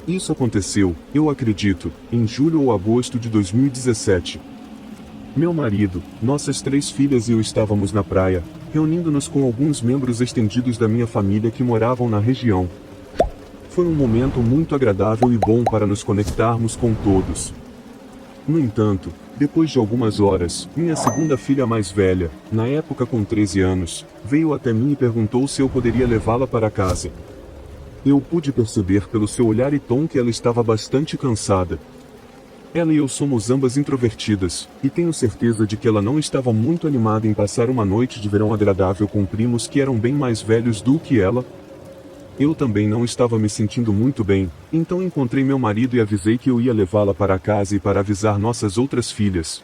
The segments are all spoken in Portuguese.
Isso aconteceu, eu acredito, em julho ou agosto de 2017. Meu marido, nossas 3 filhas e eu estávamos na praia, reunindo-nos com alguns membros estendidos da minha família que moravam na região. Foi um momento muito agradável e bom para nos conectarmos com todos. No entanto, depois de algumas horas, minha segunda filha mais velha, na época com 13 anos, veio até mim e perguntou se eu poderia levá-la para casa. Eu pude perceber pelo seu olhar e tom que ela estava bastante cansada. Ela e eu somos ambas introvertidas, e tenho certeza de que ela não estava muito animada em passar uma noite de verão agradável com primos que eram bem mais velhos do que ela. Eu também não estava me sentindo muito bem, então encontrei meu marido e avisei que eu ia levá-la para casa e para avisar nossas outras filhas.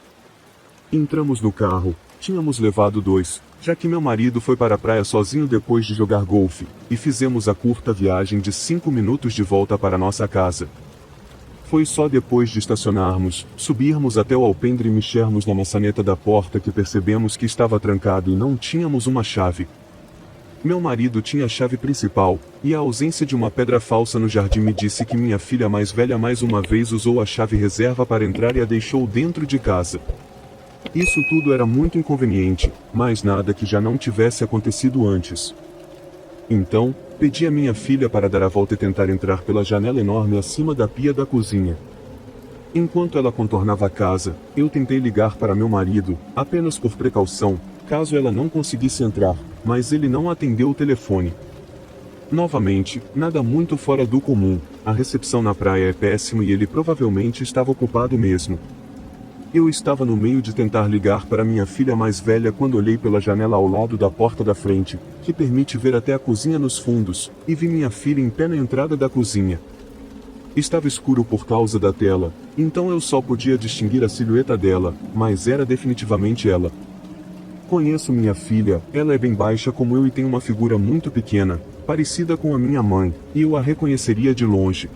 Entramos no carro, tínhamos levado 2, já que meu marido foi para a praia sozinho depois de jogar golfe, e fizemos a curta viagem de 5 minutos de volta para nossa casa. Foi só depois de estacionarmos, subirmos até o alpendre e mexermos na maçaneta da porta que percebemos que estava trancado e não tínhamos uma chave. Meu marido tinha a chave principal, e a ausência de uma pedra falsa no jardim me disse que minha filha mais velha mais uma vez usou a chave reserva para entrar e a deixou dentro de casa. Isso tudo era muito inconveniente, mas nada que já não tivesse acontecido antes. Então, pedi a minha filha para dar a volta e tentar entrar pela janela enorme acima da pia da cozinha. Enquanto ela contornava a casa, eu tentei ligar para meu marido, apenas por precaução, caso ela não conseguisse entrar, mas ele não atendeu o telefone. Novamente, nada muito fora do comum, a recepção na praia é péssima e ele provavelmente estava ocupado mesmo. Eu estava no meio de tentar ligar para minha filha mais velha quando olhei pela janela ao lado da porta da frente, que permite ver até a cozinha nos fundos, e vi minha filha em pé na entrada da cozinha. Estava escuro por causa da tela, então eu só podia distinguir a silhueta dela, mas era definitivamente ela. Conheço minha filha, ela é bem baixa como eu e tem uma figura muito pequena, parecida com a minha mãe, e eu a reconheceria de longe.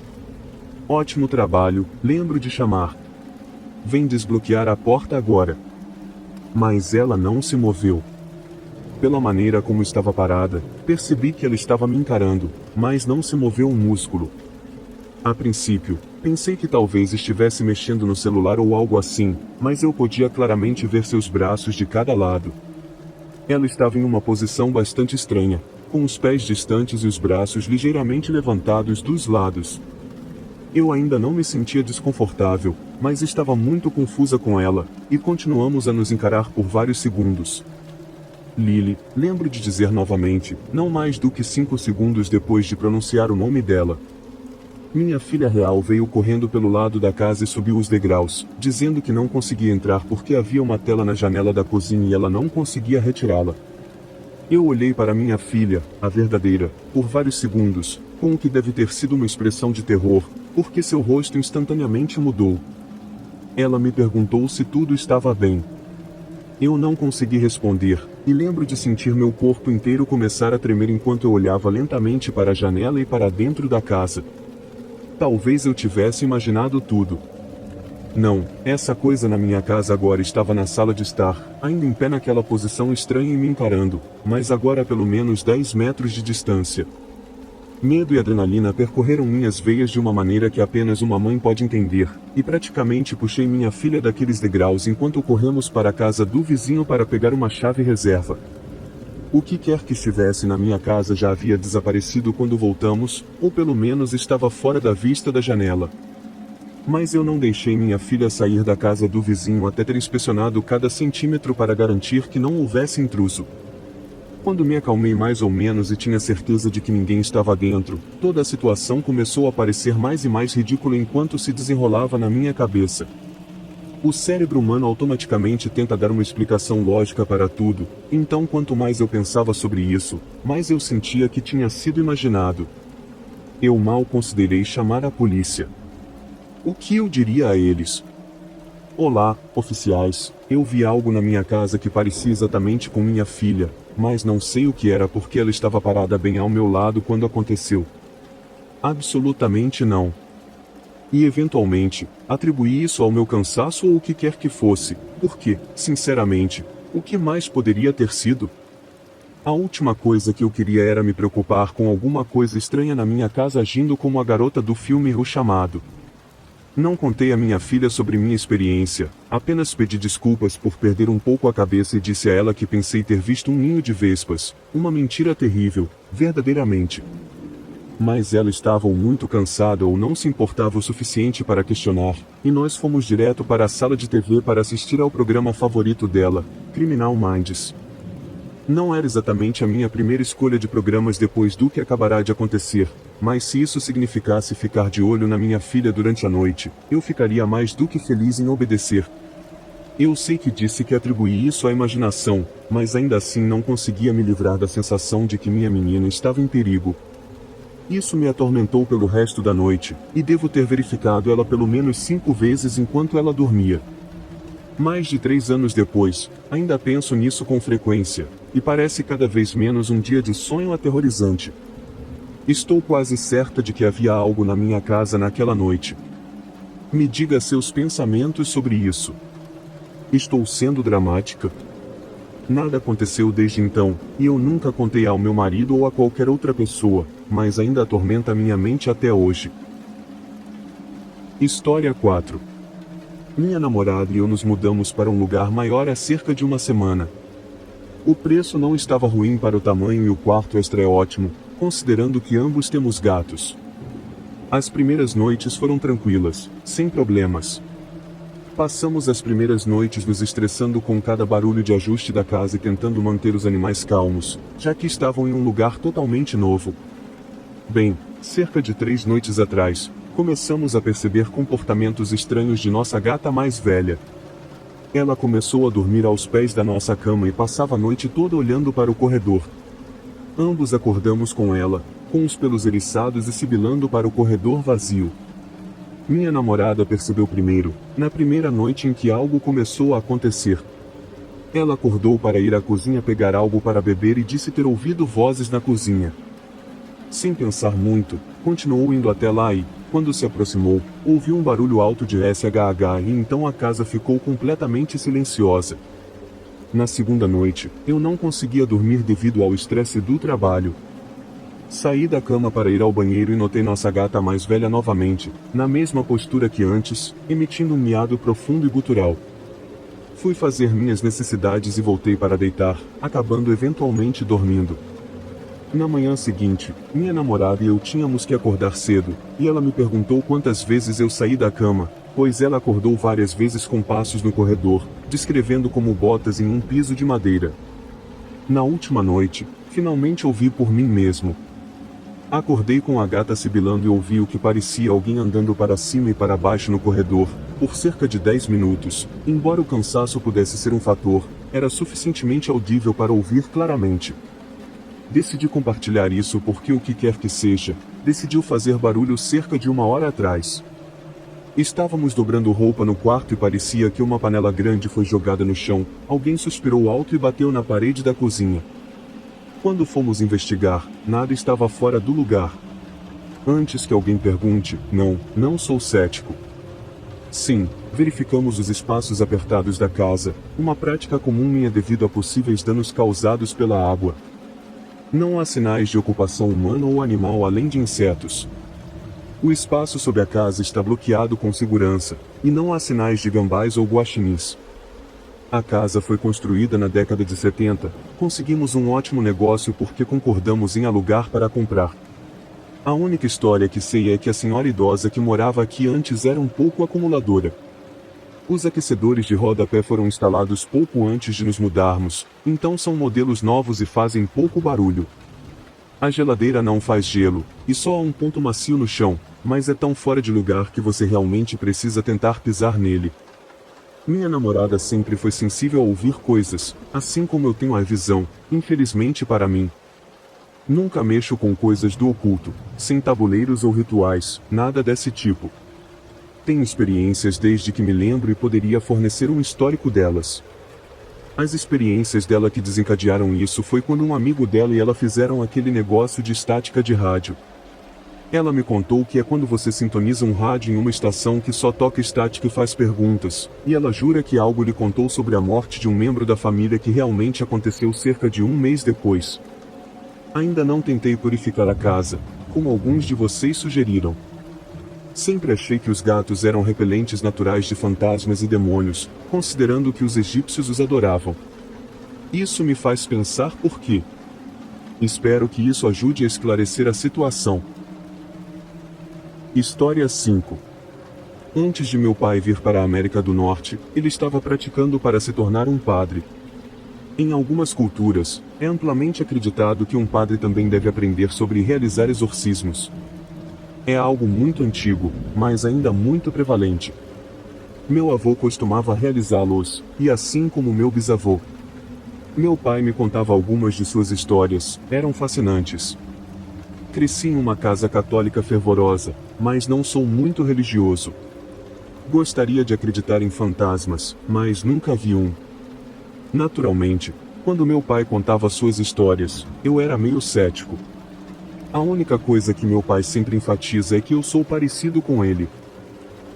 Ótimo trabalho, lembro de chamar. Vem desbloquear a porta agora. Mas ela não se moveu. Pela maneira como estava parada, percebi que ela estava me encarando, mas não se moveu um músculo. A princípio, pensei que talvez estivesse mexendo no celular ou algo assim, mas eu podia claramente ver seus braços de cada lado. Ela estava em uma posição bastante estranha, com os pés distantes e os braços ligeiramente levantados dos lados. Eu ainda não me sentia desconfortável, mas estava muito confusa com ela, e continuamos a nos encarar por vários segundos. Lily, lembro de dizer novamente, não mais do que 5 segundos depois de pronunciar o nome dela. Minha filha real veio correndo pelo lado da casa e subiu os degraus, dizendo que não conseguia entrar porque havia uma tela na janela da cozinha e ela não conseguia retirá-la. Eu olhei para minha filha, a verdadeira, por vários segundos, com o que deve ter sido uma expressão de terror, porque seu rosto instantaneamente mudou. Ela me perguntou se tudo estava bem. Eu não consegui responder, e lembro de sentir meu corpo inteiro começar a tremer enquanto eu olhava lentamente para a janela e para dentro da casa. Talvez eu tivesse imaginado tudo. Não, essa coisa na minha casa agora estava na sala de estar, ainda em pé naquela posição estranha e me encarando, mas agora a pelo menos 10 metros de distância. Medo e adrenalina percorreram minhas veias de uma maneira que apenas uma mãe pode entender, e praticamente puxei minha filha daqueles degraus enquanto corremos para a casa do vizinho para pegar uma chave reserva. O que quer que estivesse na minha casa já havia desaparecido quando voltamos, ou pelo menos estava fora da vista da janela. Mas eu não deixei minha filha sair da casa do vizinho até ter inspecionado cada centímetro para garantir que não houvesse intruso. Quando me acalmei mais ou menos e tinha certeza de que ninguém estava dentro, toda a situação começou a parecer mais e mais ridícula enquanto se desenrolava na minha cabeça. O cérebro humano automaticamente tenta dar uma explicação lógica para tudo, então quanto mais eu pensava sobre isso, mais eu sentia que tinha sido imaginado. Eu mal considerei chamar a polícia. O que eu diria a eles? Olá, oficiais, eu vi algo na minha casa que parecia exatamente com minha filha, mas não sei o que era porque ela estava parada bem ao meu lado quando aconteceu. Absolutamente não. E eventualmente, atribuí isso ao meu cansaço ou o que quer que fosse, porque, sinceramente, o que mais poderia ter sido? A última coisa que eu queria era me preocupar com alguma coisa estranha na minha casa agindo como a garota do filme O Chamado. Não contei à minha filha sobre minha experiência, apenas pedi desculpas por perder um pouco a cabeça e disse a ela que pensei ter visto um ninho de vespas, uma mentira terrível, verdadeiramente. Mas ela estava ou muito cansada ou não se importava o suficiente para questionar, e nós fomos direto para a sala de TV para assistir ao programa favorito dela, Criminal Minds. Não era exatamente a minha primeira escolha de programas depois do que acabará de acontecer, mas se isso significasse ficar de olho na minha filha durante a noite, eu ficaria mais do que feliz em obedecer. Eu sei que disse que atribuí isso à imaginação, mas ainda assim não conseguia me livrar da sensação de que minha menina estava em perigo. Isso me atormentou pelo resto da noite, e devo ter verificado ela pelo menos 5 vezes enquanto ela dormia. Mais de 3 anos depois, ainda penso nisso com frequência, e parece cada vez menos um dia de sonho aterrorizante. Estou quase certa de que havia algo na minha casa naquela noite. Me diga seus pensamentos sobre isso. Estou sendo dramática? Nada aconteceu desde então, e eu nunca contei ao meu marido ou a qualquer outra pessoa, mas ainda atormenta minha mente até hoje. História 4. Minha namorada e eu nos mudamos para um lugar maior há cerca de uma semana. O preço não estava ruim para o tamanho e o quarto extra é ótimo, considerando que ambos temos gatos. As primeiras noites foram tranquilas, sem problemas. Passamos as primeiras noites nos estressando com cada barulho de ajuste da casa e tentando manter os animais calmos, já que estavam em um lugar totalmente novo. Bem, cerca de 3 noites atrás, começamos a perceber comportamentos estranhos de nossa gata mais velha. Ela começou a dormir aos pés da nossa cama e passava a noite toda olhando para o corredor. Ambos acordamos com ela, com os pelos eriçados e sibilando para o corredor vazio. Minha namorada percebeu primeiro, na primeira noite em que algo começou a acontecer. Ela acordou para ir à cozinha pegar algo para beber e disse ter ouvido vozes na cozinha. Sem pensar muito, continuou indo até lá e, quando se aproximou, ouviu um barulho alto de SHH e então a casa ficou completamente silenciosa. Na segunda noite, eu não conseguia dormir devido ao estresse do trabalho. Saí da cama para ir ao banheiro e notei nossa gata mais velha novamente, na mesma postura que antes, emitindo um miado profundo e gutural. Fui fazer minhas necessidades e voltei para deitar, acabando eventualmente dormindo. Na manhã seguinte, minha namorada e eu tínhamos que acordar cedo, e ela me perguntou quantas vezes eu saí da cama, pois ela acordou várias vezes com passos no corredor, descrevendo como botas em um piso de madeira. Na última noite, finalmente ouvi por mim mesmo. Acordei com a gata sibilando e ouvi o que parecia alguém andando para cima e para baixo no corredor, por cerca de 10 minutos, embora o cansaço pudesse ser um fator, era suficientemente audível para ouvir claramente. Decidi compartilhar isso porque o que quer que seja, decidiu fazer barulho cerca de 1 hora atrás. Estávamos dobrando roupa no quarto e parecia que uma panela grande foi jogada no chão, alguém suspirou alto e bateu na parede da cozinha. Quando fomos investigar, nada estava fora do lugar. Antes que alguém pergunte, não sou cético. Sim, verificamos os espaços apertados da casa, uma prática comum minha devido a possíveis danos causados pela água. Não há sinais de ocupação humana ou animal além de insetos. O espaço sob a casa está bloqueado com segurança, e não há sinais de gambás ou guaxinins. A casa foi construída na década de 70, conseguimos um ótimo negócio porque concordamos em alugar para comprar. A única história que sei é que a senhora idosa que morava aqui antes era um pouco acumuladora. Os aquecedores de rodapé foram instalados pouco antes de nos mudarmos, então são modelos novos e fazem pouco barulho. A geladeira não faz gelo, e só há um ponto macio no chão, mas é tão fora de lugar que você realmente precisa tentar pisar nele. Minha namorada sempre foi sensível a ouvir coisas, assim como eu tenho a visão, infelizmente para mim. Nunca mexo com coisas do oculto, sem tabuleiros ou rituais, nada desse tipo. Tenho experiências desde que me lembro e poderia fornecer um histórico delas. As experiências dela que desencadearam isso foi quando um amigo dela e ela fizeram aquele negócio de estática de rádio. Ela me contou que é quando você sintoniza um rádio em uma estação que só toca estática e faz perguntas, e ela jura que algo lhe contou sobre a morte de um membro da família que realmente aconteceu cerca de um mês depois. Ainda não tentei purificar a casa, como alguns de vocês sugeriram. Sempre achei que os gatos eram repelentes naturais de fantasmas e demônios, considerando que os egípcios os adoravam. Isso me faz pensar por quê. Espero que isso ajude a esclarecer a situação. História 5. Antes de meu pai vir para a América do Norte, ele estava praticando para se tornar um padre. Em algumas culturas, é amplamente acreditado que um padre também deve aprender sobre realizar exorcismos. É algo muito antigo, mas ainda muito prevalente. Meu avô costumava realizá-los, e assim como meu bisavô. Meu pai me contava algumas de suas histórias, eram fascinantes. Cresci em uma casa católica fervorosa, mas não sou muito religioso. Gostaria de acreditar em fantasmas, mas nunca vi um. Naturalmente, quando meu pai contava suas histórias, eu era meio cético. A única coisa que meu pai sempre enfatiza é que eu sou parecido com ele.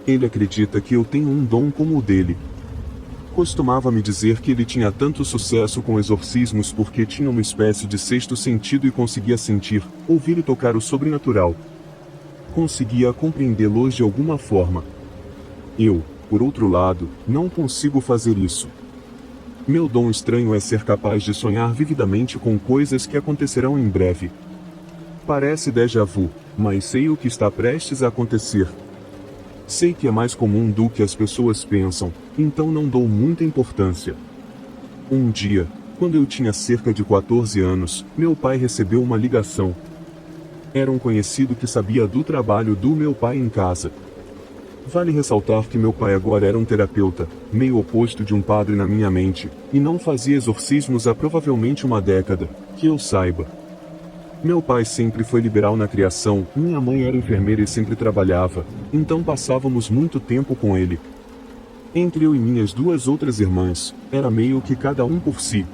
Ele acredita que eu tenho um dom como o dele. Costumava me dizer que ele tinha tanto sucesso com exorcismos porque tinha uma espécie de sexto sentido e conseguia sentir, ouvir e tocar o sobrenatural. Conseguia compreendê-los de alguma forma. Eu, por outro lado, não consigo fazer isso. Meu dom estranho é ser capaz de sonhar vividamente com coisas que acontecerão em breve. Parece déjà vu, mas sei o que está prestes a acontecer. Sei que é mais comum do que as pessoas pensam, então não dou muita importância. Um dia, quando eu tinha cerca de 14 anos, meu pai recebeu uma ligação. Era um conhecido que sabia do trabalho do meu pai em casa. Vale ressaltar que meu pai agora era um terapeuta, meio oposto de um padre na minha mente, e não fazia exorcismos há provavelmente uma década, que eu saiba. Meu pai sempre foi liberal na criação, minha mãe era enfermeira e sempre trabalhava, então passávamos muito tempo com ele. Entre eu e minhas duas outras irmãs, era meio que cada um por si.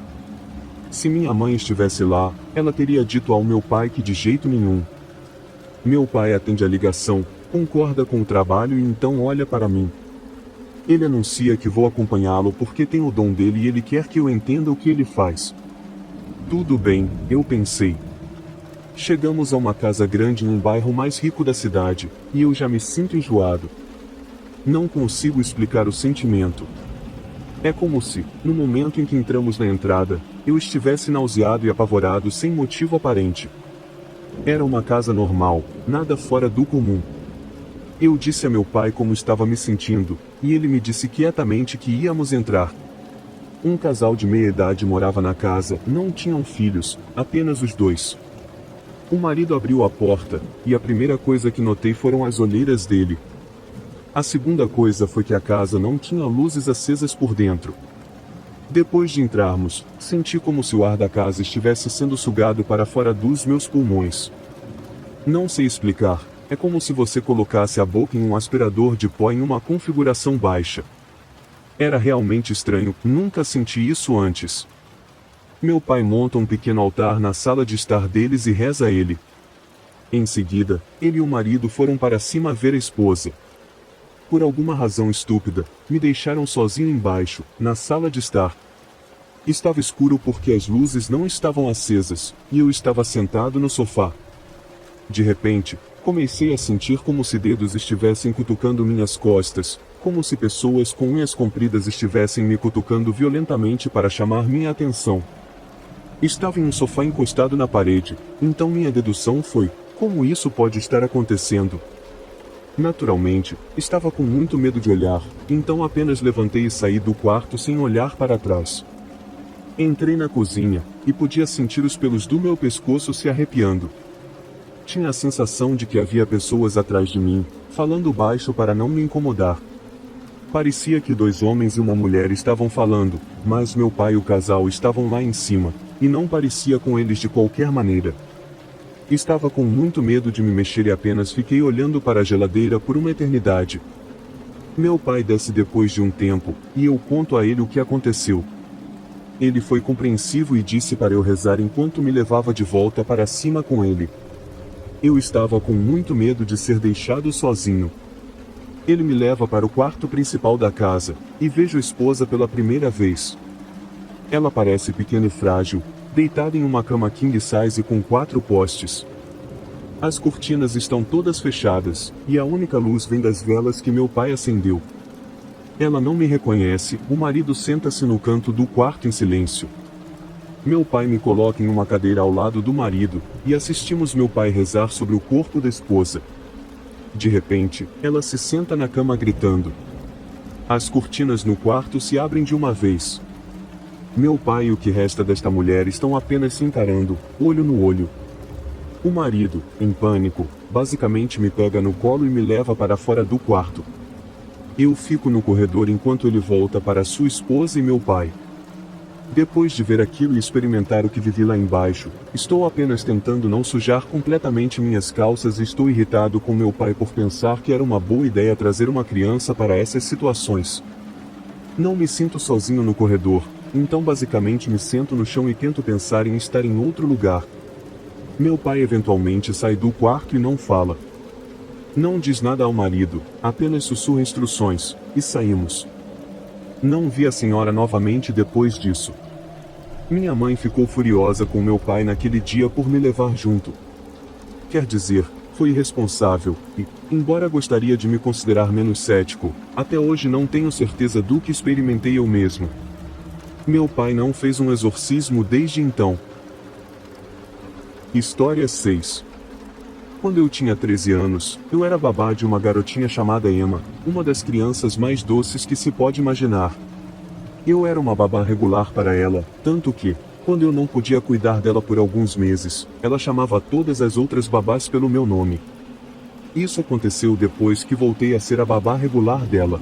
Se minha mãe estivesse lá, ela teria dito ao meu pai que de jeito nenhum. Meu pai atende a ligação, concorda com o trabalho e então olha para mim. Ele anuncia que vou acompanhá-lo porque tem o dom dele e ele quer que eu entenda o que ele faz. Tudo bem, eu pensei. Chegamos a uma casa grande em um bairro mais rico da cidade, e eu já me sinto enjoado. Não consigo explicar o sentimento. É como se, no momento em que entramos na entrada, eu estivesse nauseado e apavorado sem motivo aparente. Era uma casa normal, nada fora do comum. Eu disse a meu pai como estava me sentindo, e ele me disse quietamente que íamos entrar. Um casal de meia-idade morava na casa, não tinham filhos, apenas os dois. O marido abriu a porta, e a primeira coisa que notei foram as olheiras dele. A segunda coisa foi que a casa não tinha luzes acesas por dentro. Depois de entrarmos, senti como se o ar da casa estivesse sendo sugado para fora dos meus pulmões. Não sei explicar, é como se você colocasse a boca em um aspirador de pó em uma configuração baixa. Era realmente estranho, nunca senti isso antes. Meu pai monta um pequeno altar na sala de estar deles e reza a ele. Em seguida, ele e o marido foram para cima ver a esposa. Por alguma razão estúpida, me deixaram sozinho embaixo, na sala de estar. Estava escuro porque as luzes não estavam acesas, e eu estava sentado no sofá. De repente, comecei a sentir como se dedos estivessem cutucando minhas costas, como se pessoas com unhas compridas estivessem me cutucando violentamente para chamar minha atenção. Estava em um sofá encostado na parede, então minha dedução foi: como isso pode estar acontecendo? Naturalmente, estava com muito medo de olhar, então apenas levantei e saí do quarto sem olhar para trás. Entrei na cozinha, e podia sentir os pelos do meu pescoço se arrepiando. Tinha a sensação de que havia pessoas atrás de mim, falando baixo para não me incomodar. Parecia que dois homens e uma mulher estavam falando, mas meu pai e o casal estavam lá em cima, e não parecia com eles de qualquer maneira. Estava com muito medo de me mexer e apenas fiquei olhando para a geladeira por uma eternidade. Meu pai desce depois de um tempo, e eu conto a ele o que aconteceu. Ele foi compreensivo e disse para eu rezar enquanto me levava de volta para cima com ele. Eu estava com muito medo de ser deixado sozinho. Ele me leva para o quarto principal da casa, e vejo a esposa pela primeira vez. Ela parece pequena e frágil, deitada em uma cama king size com 4 postes. As cortinas estão todas fechadas, e a única luz vem das velas que meu pai acendeu. Ela não me reconhece, o marido senta-se no canto do quarto em silêncio. Meu pai me coloca em uma cadeira ao lado do marido, e assistimos meu pai rezar sobre o corpo da esposa. De repente, ela se senta na cama gritando. As cortinas no quarto se abrem de uma vez. Meu pai e o que resta desta mulher estão apenas se encarando, olho no olho. O marido, em pânico, basicamente me pega no colo e me leva para fora do quarto. Eu fico no corredor enquanto ele volta para sua esposa e meu pai. Depois de ver aquilo e experimentar o que vivi lá embaixo, estou apenas tentando não sujar completamente minhas calças e estou irritado com meu pai por pensar que era uma boa ideia trazer uma criança para essas situações. Não me sinto sozinho no corredor, então basicamente me sento no chão e tento pensar em estar em outro lugar. Meu pai eventualmente sai do quarto e não fala. Não diz nada ao marido, apenas sussurra instruções, e saímos. Não vi a senhora novamente depois disso. Minha mãe ficou furiosa com meu pai naquele dia por me levar junto. Quer dizer, foi irresponsável, e, embora gostaria de me considerar menos cético, até hoje não tenho certeza do que experimentei eu mesmo. Meu pai não fez um exorcismo desde então. História 6. Quando eu tinha 13 anos, eu era babá de uma garotinha chamada Emma, uma das crianças mais doces que se pode imaginar. Eu era uma babá regular para ela, tanto que, quando eu não podia cuidar dela por alguns meses, ela chamava todas as outras babás pelo meu nome. Isso aconteceu depois que voltei a ser a babá regular dela.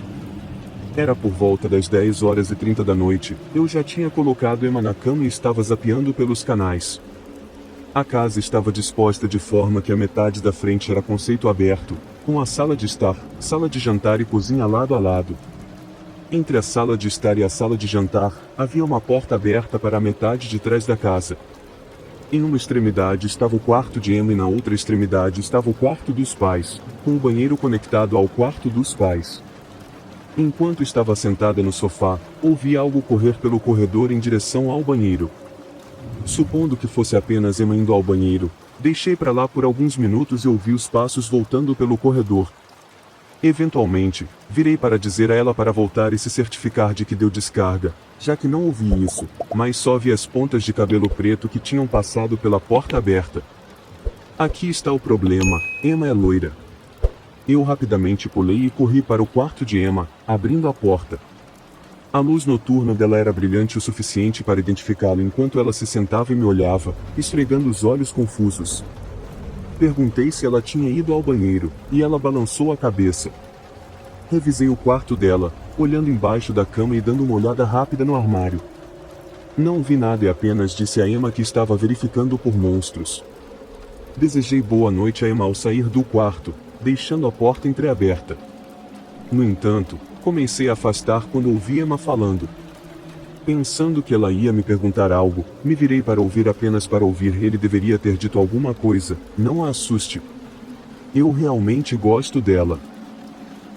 Era por volta das 10h30 da noite, eu já tinha colocado Emma na cama e estava zapeando pelos canais. A casa estava disposta de forma que a metade da frente era conceito aberto, com a sala de estar, sala de jantar e cozinha lado a lado. Entre a sala de estar e a sala de jantar, havia uma porta aberta para a metade de trás da casa. Em uma extremidade estava o quarto de Emma e na outra extremidade estava o quarto dos pais, com o banheiro conectado ao quarto dos pais. Enquanto estava sentada no sofá, ouvi algo correr pelo corredor em direção ao banheiro. Supondo que fosse apenas Emma indo ao banheiro, deixei para lá por alguns minutos e ouvi os passos voltando pelo corredor. Eventualmente, virei para dizer a ela para voltar e se certificar de que deu descarga, já que não ouvi isso, mas só vi as pontas de cabelo preto que tinham passado pela porta aberta. Aqui está o problema, Emma é loira. Eu rapidamente pulei e corri para o quarto de Emma, abrindo a porta. A luz noturna dela era brilhante o suficiente para identificá-la enquanto ela se sentava e me olhava, esfregando os olhos confusos. Perguntei se ela tinha ido ao banheiro, e ela balançou a cabeça. Revisei o quarto dela, olhando embaixo da cama e dando uma olhada rápida no armário. Não vi nada e apenas disse a Emma que estava verificando por monstros. Desejei boa noite a Emma ao sair do quarto, deixando a porta entreaberta. No entanto, comecei a afastar quando ouvi Emma falando. Pensando que ela ia me perguntar algo, me virei para ouvir apenas para ouvir. Ele deveria ter dito alguma coisa, não a assuste. Eu realmente gosto dela.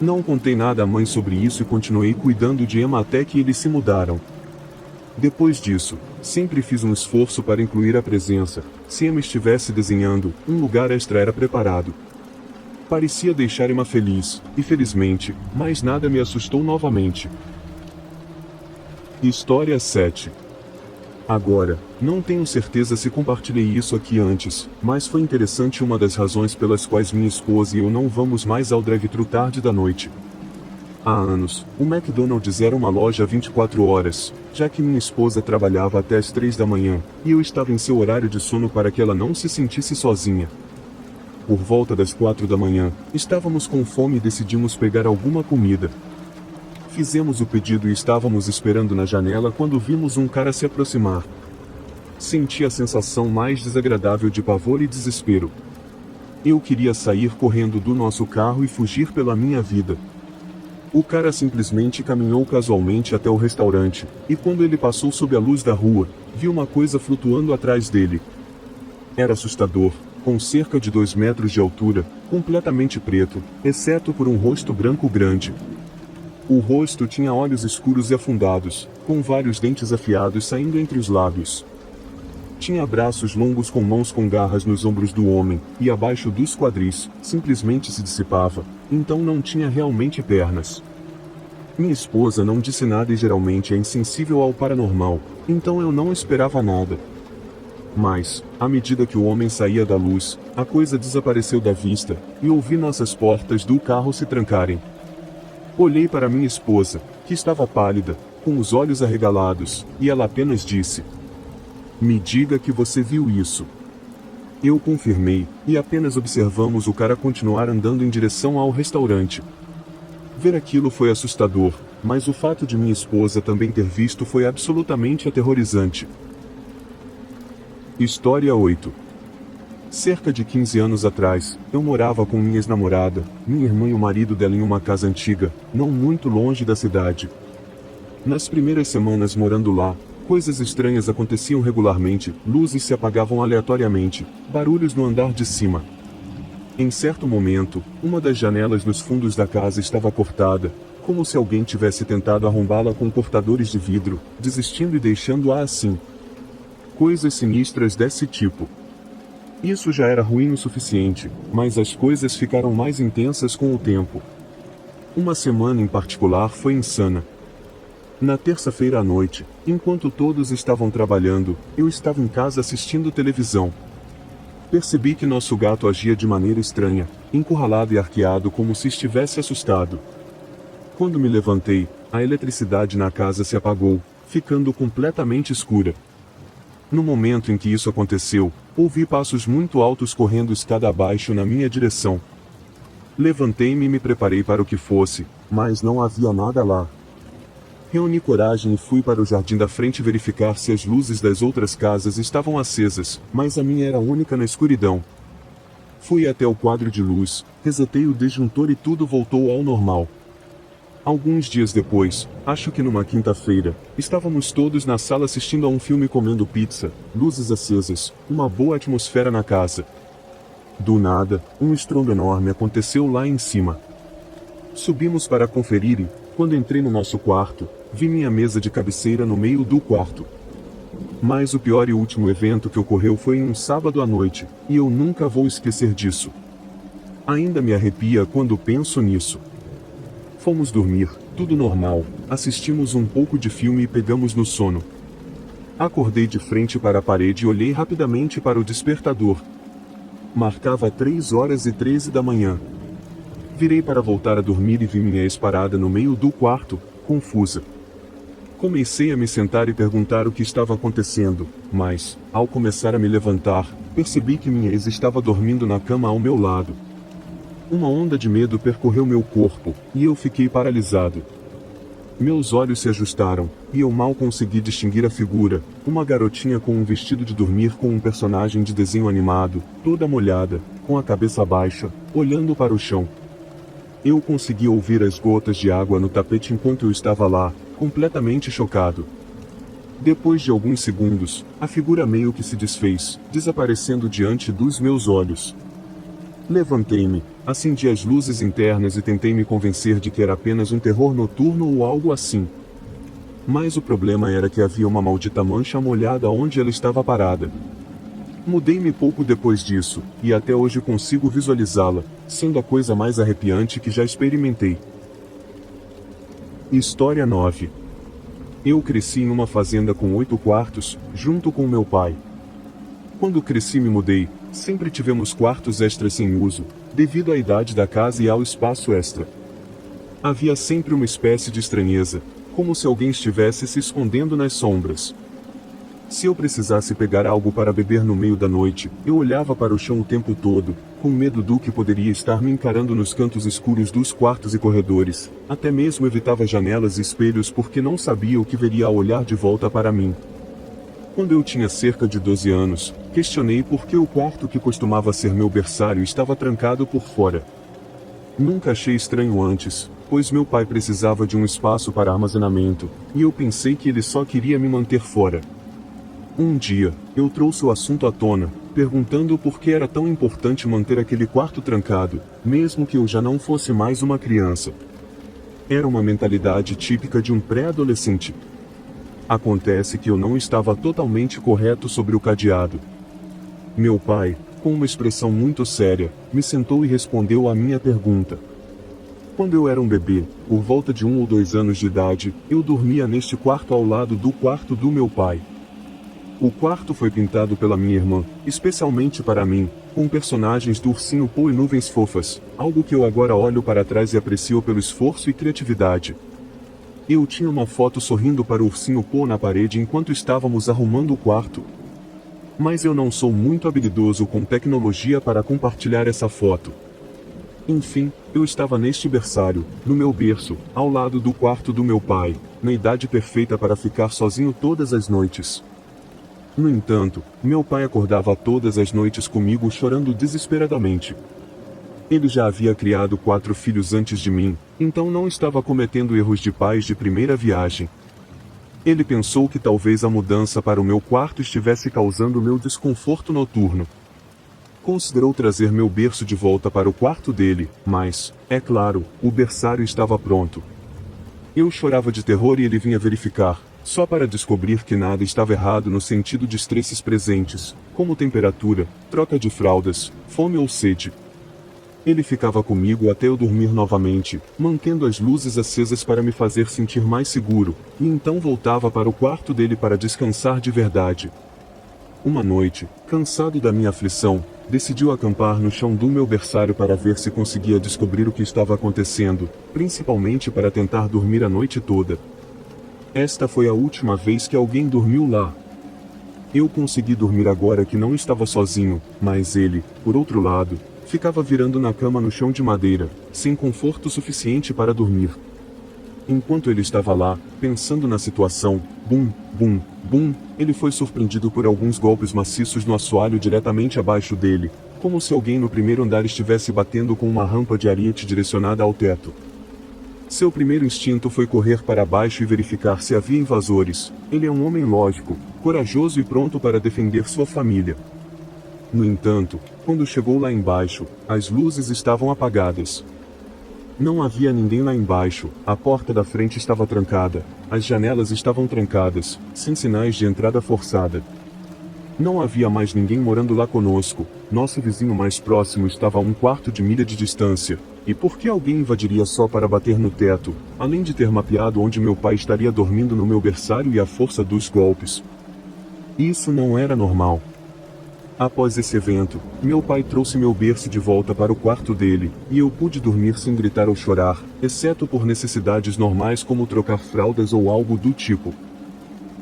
Não contei nada à mãe sobre isso e continuei cuidando de Emma até que eles se mudaram. Depois disso, sempre fiz um esforço para incluir a presença. Se Emma estivesse desenhando, um lugar extra era preparado. Parecia deixar Emma feliz, e felizmente, mais nada me assustou novamente. História 7. Agora, não tenho certeza se compartilhei isso aqui antes, mas foi interessante uma das razões pelas quais minha esposa e eu não vamos mais ao drive-thru tarde da noite. Há anos, o McDonald's era uma loja 24 horas, já que minha esposa trabalhava até as 3 da manhã, e eu estava em seu horário de sono para que ela não se sentisse sozinha. Por volta das 4 da manhã, estávamos com fome e decidimos pegar alguma comida. Fizemos o pedido e estávamos esperando na janela quando vimos um cara se aproximar. Senti a sensação mais desagradável de pavor e desespero. Eu queria sair correndo do nosso carro e fugir pela minha vida. O cara simplesmente caminhou casualmente até o restaurante, e quando ele passou sob a luz da rua, vi uma coisa flutuando atrás dele. Era assustador, com cerca de 2 metros de altura, completamente preto, exceto por um rosto branco grande. O rosto tinha olhos escuros e afundados, com vários dentes afiados saindo entre os lábios. Tinha braços longos com mãos com garras nos ombros do homem, e abaixo dos quadris, simplesmente se dissipava, então não tinha realmente pernas. Minha esposa não disse nada e geralmente é insensível ao paranormal, então eu não esperava nada. Mas, à medida que o homem saía da luz, a coisa desapareceu da vista, e ouvi nossas portas do carro se trancarem. Olhei para minha esposa, que estava pálida, com os olhos arregalados, e ela apenas disse: "Me diga que você viu isso." Eu confirmei, e apenas observamos o cara continuar andando em direção ao restaurante. Ver aquilo foi assustador, mas o fato de minha esposa também ter visto foi absolutamente aterrorizante. História 8. Cerca de 15 anos atrás, eu morava com minha ex-namorada, minha irmã e o marido dela em uma casa antiga, não muito longe da cidade. Nas primeiras semanas morando lá, coisas estranhas aconteciam regularmente, luzes se apagavam aleatoriamente, barulhos no andar de cima. Em certo momento, uma das janelas nos fundos da casa estava cortada, como se alguém tivesse tentado arrombá-la com cortadores de vidro, desistindo e deixando-a assim. Coisas sinistras desse tipo. Isso já era ruim o suficiente, mas as coisas ficaram mais intensas com o tempo. Uma semana em particular foi insana. Na terça-feira à noite, enquanto todos estavam trabalhando, eu estava em casa assistindo televisão. Percebi que nosso gato agia de maneira estranha, encurralado e arqueado como se estivesse assustado. Quando me levantei, a eletricidade na casa se apagou, ficando completamente escura. No momento em que isso aconteceu, ouvi passos muito altos correndo escada abaixo na minha direção. Levantei-me e me preparei para o que fosse, mas não havia nada lá. Reuni coragem e fui para o jardim da frente verificar se as luzes das outras casas estavam acesas, mas a minha era única na escuridão. Fui até o quadro de luz, resetei o disjuntor e tudo voltou ao normal. Alguns dias depois, acho que numa quinta-feira, estávamos todos na sala assistindo a um filme comendo pizza, luzes acesas, uma boa atmosfera na casa. Do nada, um estrondo enorme aconteceu lá em cima. Subimos para conferir e, quando entrei no nosso quarto, vi minha mesa de cabeceira no meio do quarto. Mas o pior e último evento que ocorreu foi em um sábado à noite, e eu nunca vou esquecer disso. Ainda me arrepia quando penso nisso. Fomos dormir, tudo normal, assistimos um pouco de filme e pegamos no sono. Acordei de frente para a parede e olhei rapidamente para o despertador. Marcava 3h13 da manhã. Virei para voltar a dormir e vi minha ex parada no meio do quarto, confusa. Comecei a me sentar e perguntar o que estava acontecendo, mas, ao começar a me levantar, percebi que minha ex estava dormindo na cama ao meu lado. Uma onda de medo percorreu meu corpo, e eu fiquei paralisado. Meus olhos se ajustaram, e eu mal consegui distinguir a figura, uma garotinha com um vestido de dormir com um personagem de desenho animado, toda molhada, com a cabeça baixa, olhando para o chão. Eu consegui ouvir as gotas de água no tapete enquanto eu estava lá, completamente chocado. Depois de alguns segundos, a figura meio que se desfez, desaparecendo diante dos meus olhos. Levantei-me, acendi as luzes internas e tentei me convencer de que era apenas um terror noturno ou algo assim. Mas o problema era que havia uma maldita mancha molhada onde ela estava parada. Mudei-me pouco depois disso, e até hoje consigo visualizá-la, sendo a coisa mais arrepiante que já experimentei. História 9. Eu cresci em uma fazenda com 8 quartos, junto com meu pai. Quando cresci e me mudei, sempre tivemos quartos extras sem uso, devido à idade da casa e ao espaço extra. Havia sempre uma espécie de estranheza, como se alguém estivesse se escondendo nas sombras. Se eu precisasse pegar algo para beber no meio da noite, eu olhava para o chão o tempo todo, com medo do que poderia estar me encarando nos cantos escuros dos quartos e corredores. Até mesmo evitava janelas e espelhos porque não sabia o que veria ao olhar de volta para mim. Quando eu tinha cerca de 12 anos, questionei por que o quarto que costumava ser meu berçário estava trancado por fora. Nunca achei estranho antes, pois meu pai precisava de um espaço para armazenamento, e eu pensei que ele só queria me manter fora. Um dia, eu trouxe o assunto à tona, perguntando por que era tão importante manter aquele quarto trancado, mesmo que eu já não fosse mais uma criança. Era uma mentalidade típica de um pré-adolescente. Acontece que eu não estava totalmente correto sobre o cadeado. Meu pai, com uma expressão muito séria, me sentou e respondeu à minha pergunta. Quando eu era um bebê, por volta de 1 ou 2 anos de idade, eu dormia neste quarto ao lado do quarto do meu pai. O quarto foi pintado pela minha irmã, especialmente para mim, com personagens do Ursinho Pooh e nuvens fofas, algo que eu agora olho para trás e aprecio pelo esforço e criatividade. Eu tinha uma foto sorrindo para o Ursinho Pooh na parede enquanto estávamos arrumando o quarto. Mas eu não sou muito habilidoso com tecnologia para compartilhar essa foto. Enfim, eu estava neste berçário, no meu berço, ao lado do quarto do meu pai, na idade perfeita para ficar sozinho todas as noites. No entanto, meu pai acordava todas as noites comigo chorando desesperadamente. Ele já havia criado 4 filhos antes de mim, então não estava cometendo erros de pais de primeira viagem. Ele pensou que talvez a mudança para o meu quarto estivesse causando meu desconforto noturno. Considerou trazer meu berço de volta para o quarto dele, mas, é claro, o berçário estava pronto. Eu chorava de terror e ele vinha verificar, só para descobrir que nada estava errado no sentido de estresses presentes, como temperatura, troca de fraldas, fome ou sede. Ele ficava comigo até eu dormir novamente, mantendo as luzes acesas para me fazer sentir mais seguro, e então voltava para o quarto dele para descansar de verdade. Uma noite, cansado da minha aflição, decidiu acampar no chão do meu berçário para ver se conseguia descobrir o que estava acontecendo, principalmente para tentar dormir a noite toda. Esta foi a última vez que alguém dormiu lá. Eu consegui dormir agora que não estava sozinho, mas ele, por outro lado, ficava virando na cama no chão de madeira, sem conforto suficiente para dormir. Enquanto ele estava lá, pensando na situação, bum, bum, bum, ele foi surpreendido por alguns golpes maciços no assoalho diretamente abaixo dele, como se alguém no primeiro andar estivesse batendo com uma rampa de ariete direcionada ao teto. Seu primeiro instinto foi correr para baixo e verificar se havia invasores. Ele é um homem lógico, corajoso e pronto para defender sua família. No entanto, quando chegou lá embaixo, as luzes estavam apagadas. Não havia ninguém lá embaixo, a porta da frente estava trancada, as janelas estavam trancadas, sem sinais de entrada forçada. Não havia mais ninguém morando lá conosco, nosso vizinho mais próximo estava a 1/4 de milha de distância, e por que alguém invadiria só para bater no teto, além de ter mapeado onde meu pai estaria dormindo no meu berçário e a força dos golpes? Isso não era normal. Após esse evento, meu pai trouxe meu berço de volta para o quarto dele, e eu pude dormir sem gritar ou chorar, exceto por necessidades normais como trocar fraldas ou algo do tipo.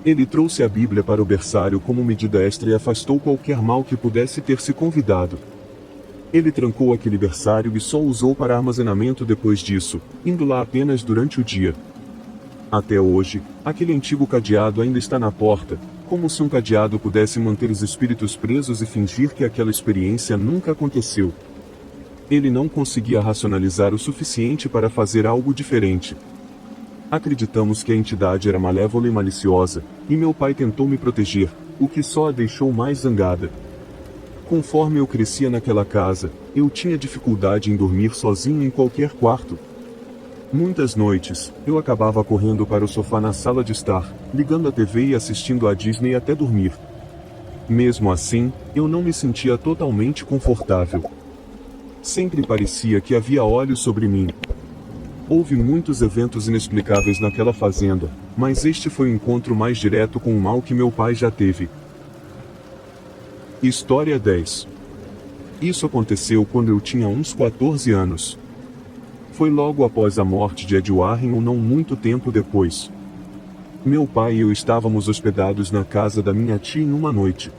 Ele trouxe a Bíblia para o berçário como medida extra e afastou qualquer mal que pudesse ter se convidado. Ele trancou aquele berçário e só usou para armazenamento depois disso, indo lá apenas durante o dia. Até hoje, aquele antigo cadeado ainda está na porta, como se um cadeado pudesse manter os espíritos presos e fingir que aquela experiência nunca aconteceu. Ele não conseguia racionalizar o suficiente para fazer algo diferente. Acreditamos que a entidade era malévola e maliciosa, e meu pai tentou me proteger, o que só a deixou mais zangada. Conforme eu crescia naquela casa, eu tinha dificuldade em dormir sozinho em qualquer quarto. Muitas noites, eu acabava correndo para o sofá na sala de estar, ligando a TV e assistindo a Disney até dormir. Mesmo assim, eu não me sentia totalmente confortável. Sempre parecia que havia olhos sobre mim. Houve muitos eventos inexplicáveis naquela fazenda, mas este foi o encontro mais direto com o mal que meu pai já teve. História 10. Isso aconteceu quando eu tinha uns 14 anos. Foi logo após a morte de Ed Warren ou não muito tempo depois. Meu pai e eu estávamos hospedados na casa da minha tia em uma noite.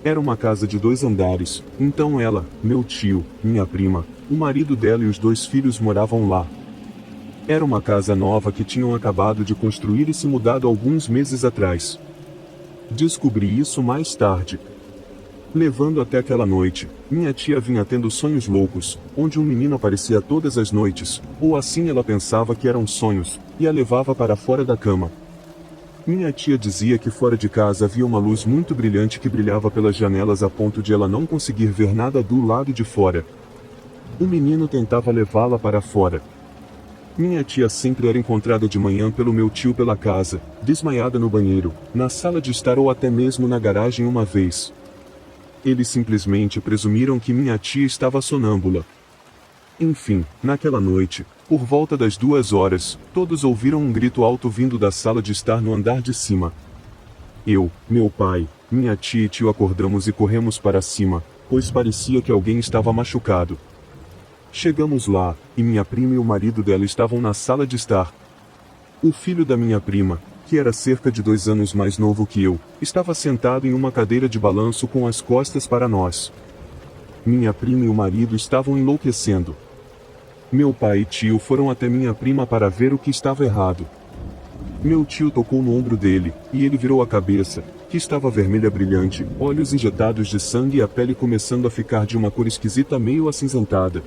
Era uma casa de 2 andares, então ela, meu tio, minha prima, o marido dela e os 2 filhos moravam lá. Era uma casa nova que tinham acabado de construir e se mudado alguns meses atrás. Descobri isso mais tarde. Levando até aquela noite, minha tia vinha tendo sonhos loucos, onde um menino aparecia todas as noites, ou assim ela pensava que eram sonhos, e a levava para fora da cama. Minha tia dizia que fora de casa havia uma luz muito brilhante que brilhava pelas janelas a ponto de ela não conseguir ver nada do lado de fora. O menino tentava levá-la para fora. Minha tia sempre era encontrada de manhã pelo meu tio pela casa, desmaiada no banheiro, na sala de estar ou até mesmo na garagem uma vez. Eles simplesmente presumiram que minha tia estava sonâmbula. Enfim, naquela noite, por volta das 2 horas, todos ouviram um grito alto vindo da sala de estar no andar de cima. Eu, meu pai, minha tia e tio acordamos e corremos para cima, pois parecia que alguém estava machucado. Chegamos lá, e minha prima e o marido dela estavam na sala de estar. O filho da minha prima, que era cerca de 2 anos mais novo que eu, estava sentado em uma cadeira de balanço com as costas para nós. Minha prima e o marido estavam enlouquecendo. Meu pai e tio foram até minha prima para ver o que estava errado. Meu tio tocou no ombro dele, e ele virou a cabeça, que estava vermelha brilhante, olhos injetados de sangue e a pele começando a ficar de uma cor esquisita meio acinzentada.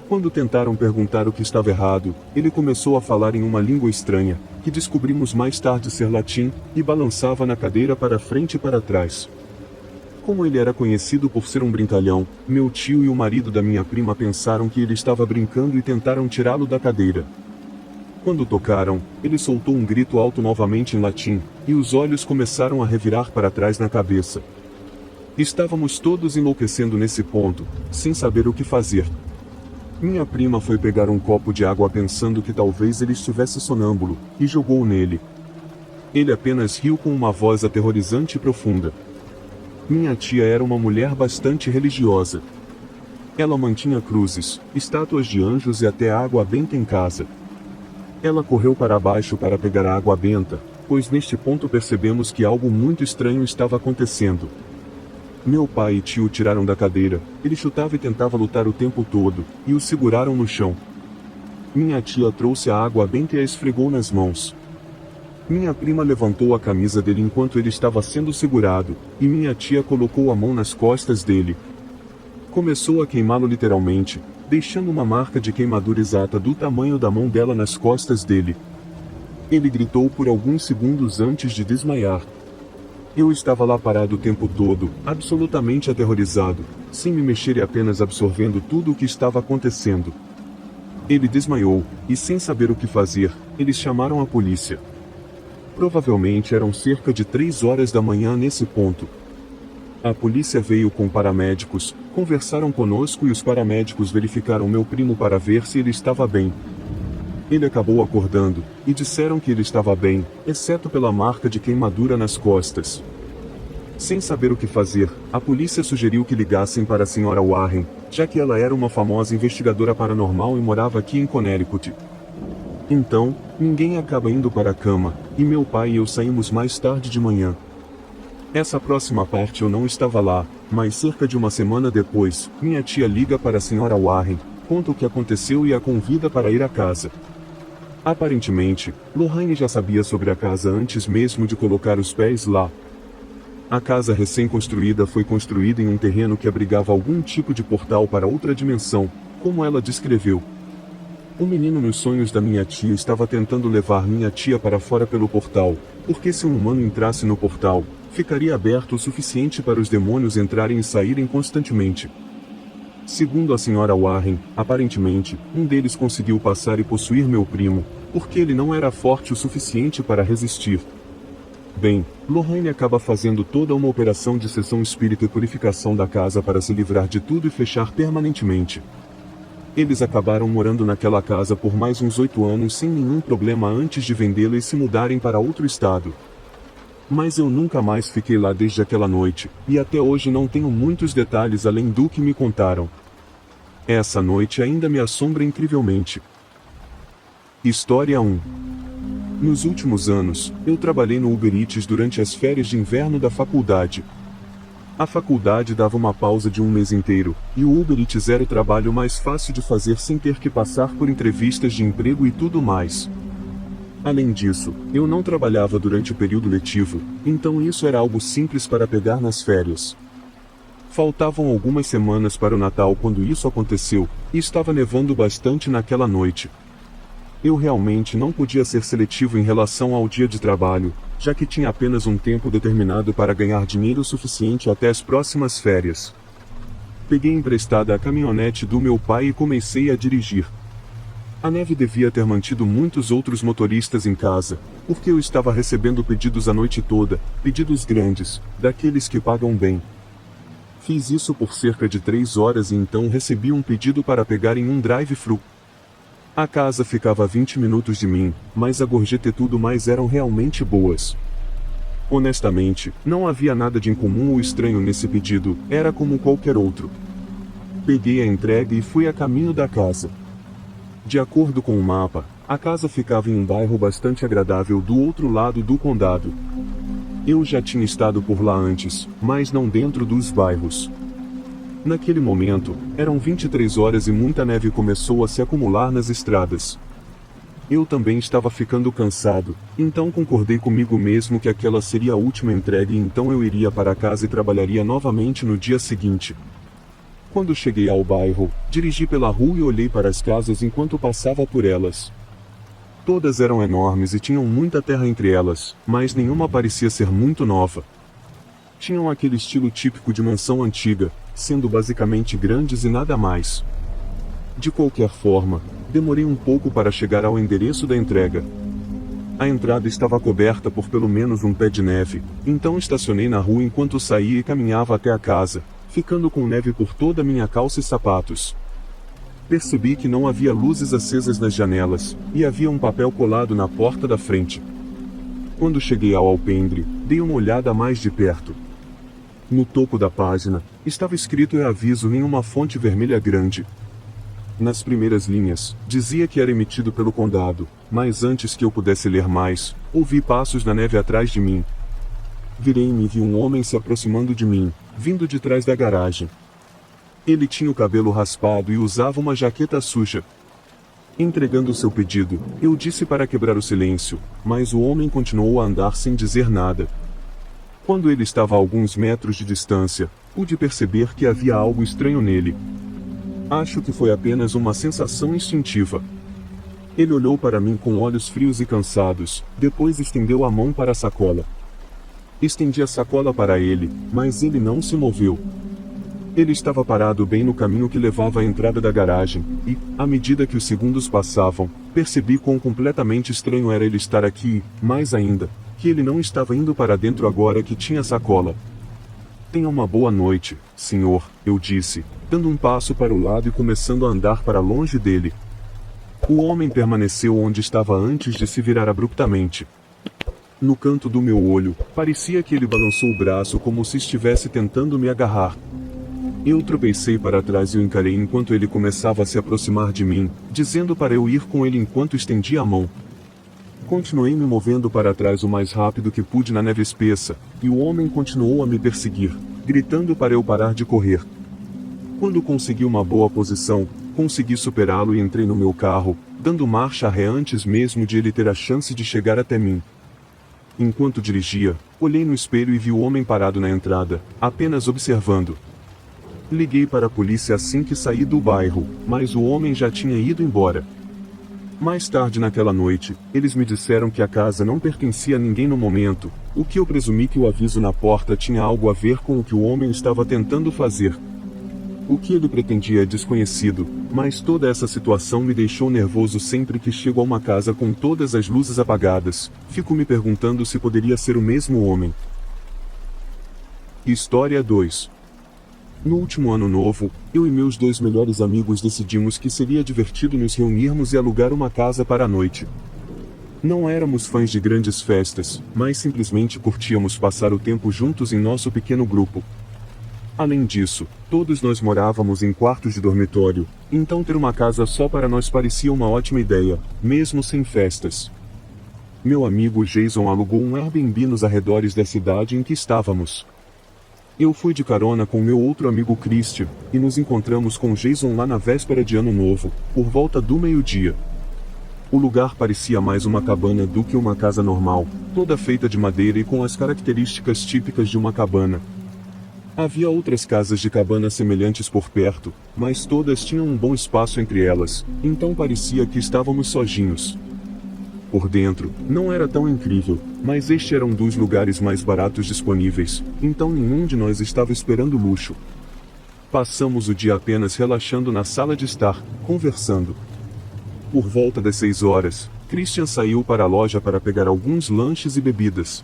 Quando tentaram perguntar o que estava errado, ele começou a falar em uma língua estranha, que descobrimos mais tarde ser latim, e balançava na cadeira para frente e para trás. Como ele era conhecido por ser um brincalhão, meu tio e o marido da minha prima pensaram que ele estava brincando e tentaram tirá-lo da cadeira. Quando tocaram, ele soltou um grito alto novamente em latim, e os olhos começaram a revirar para trás na cabeça. Estávamos todos enlouquecendo nesse ponto, sem saber o que fazer. Minha prima foi pegar um copo de água pensando que talvez ele estivesse sonâmbulo, e jogou nele. Ele apenas riu com uma voz aterrorizante e profunda. Minha tia era uma mulher bastante religiosa. Ela mantinha cruzes, estátuas de anjos e até água benta em casa. Ela correu para baixo para pegar a água benta, pois neste ponto percebemos que algo muito estranho estava acontecendo. Meu pai e tio o tiraram da cadeira, ele chutava e tentava lutar o tempo todo, e o seguraram no chão. Minha tia trouxe a água benta e a esfregou nas mãos. Minha prima levantou a camisa dele enquanto ele estava sendo segurado, e minha tia colocou a mão nas costas dele. Começou a queimá-lo literalmente, deixando uma marca de queimadura exata do tamanho da mão dela nas costas dele. Ele gritou por alguns segundos antes de desmaiar. Eu estava lá parado o tempo todo, absolutamente aterrorizado, sem me mexer e apenas absorvendo tudo o que estava acontecendo. Ele desmaiou, e sem saber o que fazer, eles chamaram a polícia. Provavelmente eram cerca de 3 horas da manhã nesse ponto. A polícia veio com paramédicos, conversaram conosco e os paramédicos verificaram meu primo para ver se ele estava bem. Ele acabou acordando, e disseram que ele estava bem, exceto pela marca de queimadura nas costas. Sem saber o que fazer, a polícia sugeriu que ligassem para a Sra. Warren, já que ela era uma famosa investigadora paranormal e morava aqui em Connecticut. Então, ninguém acaba indo para a cama, e meu pai e eu saímos mais tarde de manhã. Essa próxima parte eu não estava lá, mas cerca de uma semana depois, minha tia liga para a Sra. Warren, conta o que aconteceu e a convida para ir à casa. Aparentemente, Lorraine já sabia sobre a casa antes mesmo de colocar os pés lá. A casa recém-construída foi construída em um terreno que abrigava algum tipo de portal para outra dimensão, como ela descreveu. O menino nos sonhos da minha tia estava tentando levar minha tia para fora pelo portal, porque se um humano entrasse no portal, ficaria aberto o suficiente para os demônios entrarem e saírem constantemente. Segundo a Sra. Warren, aparentemente, um deles conseguiu passar e possuir meu primo, porque ele não era forte o suficiente para resistir. Bem, Lorraine acaba fazendo toda uma operação de sessão espírita e purificação da casa para se livrar de tudo e fechar permanentemente. Eles acabaram morando naquela casa por mais uns 8 anos sem nenhum problema antes de vendê-la e se mudarem para outro estado. Mas eu nunca mais fiquei lá desde aquela noite, e até hoje não tenho muitos detalhes além do que me contaram. Essa noite ainda me assombra incrivelmente. História 1. Nos últimos anos, eu trabalhei no Uber Eats durante as férias de inverno da faculdade. A faculdade dava uma pausa de um mês inteiro, e o Uber Eats era o trabalho mais fácil de fazer sem ter que passar por entrevistas de emprego e tudo mais. Além disso, eu não trabalhava durante o período letivo, então isso era algo simples para pegar nas férias. Faltavam algumas semanas para o Natal quando isso aconteceu, e estava nevando bastante naquela noite. Eu realmente não podia ser seletivo em relação ao dia de trabalho, já que tinha apenas um tempo determinado para ganhar dinheiro suficiente até as próximas férias. Peguei emprestada a caminhonete do meu pai e comecei a dirigir. A neve devia ter mantido muitos outros motoristas em casa, porque eu estava recebendo pedidos a noite toda, pedidos grandes, daqueles que pagam bem. Fiz isso por cerca de 3 horas e então recebi um pedido para pegar em um drive-thru. A casa ficava a 20 minutos de mim, mas a gorjeta e tudo mais eram realmente boas. Honestamente, não havia nada de incomum ou estranho nesse pedido, era como qualquer outro. Peguei a entrega e fui a caminho da casa. De acordo com o mapa, a casa ficava em um bairro bastante agradável do outro lado do condado. Eu já tinha estado por lá antes, mas não dentro dos bairros. Naquele momento, eram 23 horas e muita neve começou a se acumular nas estradas. Eu também estava ficando cansado, então concordei comigo mesmo que aquela seria a última entrega e então eu iria para casa e trabalharia novamente no dia seguinte. Quando cheguei ao bairro, dirigi pela rua e olhei para as casas enquanto passava por elas. Todas eram enormes e tinham muita terra entre elas, mas nenhuma parecia ser muito nova. Tinham aquele estilo típico de mansão antiga, sendo basicamente grandes e nada mais. De qualquer forma, demorei um pouco para chegar ao endereço da entrega. A entrada estava coberta por pelo menos um pé de neve, então estacionei na rua enquanto saía e caminhava até a casa, ficando com neve por toda a minha calça e sapatos. Percebi que não havia luzes acesas nas janelas, e havia um papel colado na porta da frente. Quando cheguei ao alpendre, dei uma olhada mais de perto. No topo da página, estava escrito aviso em uma fonte vermelha grande. Nas primeiras linhas, dizia que era emitido pelo condado, mas antes que eu pudesse ler mais, ouvi passos na neve atrás de mim. Virei-me e vi um homem se aproximando de mim, vindo de trás da garagem. Ele tinha o cabelo raspado e usava uma jaqueta suja. Entregando seu pedido, eu disse para quebrar o silêncio, mas o homem continuou a andar sem dizer nada. Quando ele estava a alguns metros de distância, pude perceber que havia algo estranho nele. Acho que foi apenas uma sensação instintiva. Ele olhou para mim com olhos frios e cansados, depois estendeu a mão para a sacola. Estendi a sacola para ele, mas ele não se moveu. Ele estava parado bem no caminho que levava à entrada da garagem, e, à medida que os segundos passavam, percebi quão completamente estranho era ele estar aqui, e, mais ainda, que ele não estava indo para dentro agora que tinha a sacola. Tenha uma boa noite, senhor, eu disse, dando um passo para o lado e começando a andar para longe dele. O homem permaneceu onde estava antes de se virar abruptamente. No canto do meu olho, parecia que ele balançou o braço como se estivesse tentando me agarrar. Eu tropecei para trás e o encarei enquanto ele começava a se aproximar de mim, dizendo para eu ir com ele enquanto estendia a mão. Continuei me movendo para trás o mais rápido que pude na neve espessa, e o homem continuou a me perseguir, gritando para eu parar de correr. Quando consegui uma boa posição, consegui superá-lo e entrei no meu carro, dando marcha ré antes mesmo de ele ter a chance de chegar até mim. Enquanto dirigia, olhei no espelho e vi o homem parado na entrada, apenas observando. Liguei para a polícia assim que saí do bairro, mas o homem já tinha ido embora. Mais tarde naquela noite, eles me disseram que a casa não pertencia a ninguém no momento, o que eu presumi que o aviso na porta tinha algo a ver com o que o homem estava tentando fazer. O que ele pretendia é desconhecido, mas toda essa situação me deixou nervoso sempre que chego a uma casa com todas as luzes apagadas, fico me perguntando se poderia ser o mesmo homem. História 2. No último ano novo, eu e meus 2 melhores amigos decidimos que seria divertido nos reunirmos e alugar uma casa para a noite. Não éramos fãs de grandes festas, mas simplesmente curtíamos passar o tempo juntos em nosso pequeno grupo. Além disso, todos nós morávamos em quartos de dormitório, então ter uma casa só para nós parecia uma ótima ideia, mesmo sem festas. Meu amigo Jason alugou um Airbnb nos arredores da cidade em que estávamos. Eu fui de carona com meu outro amigo Christian, e nos encontramos com Jason lá na véspera de Ano Novo, por volta do meio-dia. O lugar parecia mais uma cabana do que uma casa normal, toda feita de madeira e com as características típicas de uma cabana. Havia outras casas de cabana semelhantes por perto, mas todas tinham um bom espaço entre elas, então parecia que estávamos sozinhos. Por dentro, não era tão incrível, mas este era um dos lugares mais baratos disponíveis, então nenhum de nós estava esperando luxo. Passamos o dia apenas relaxando na sala de estar, conversando. Por volta das 6 horas, Christian saiu para a loja para pegar alguns lanches e bebidas.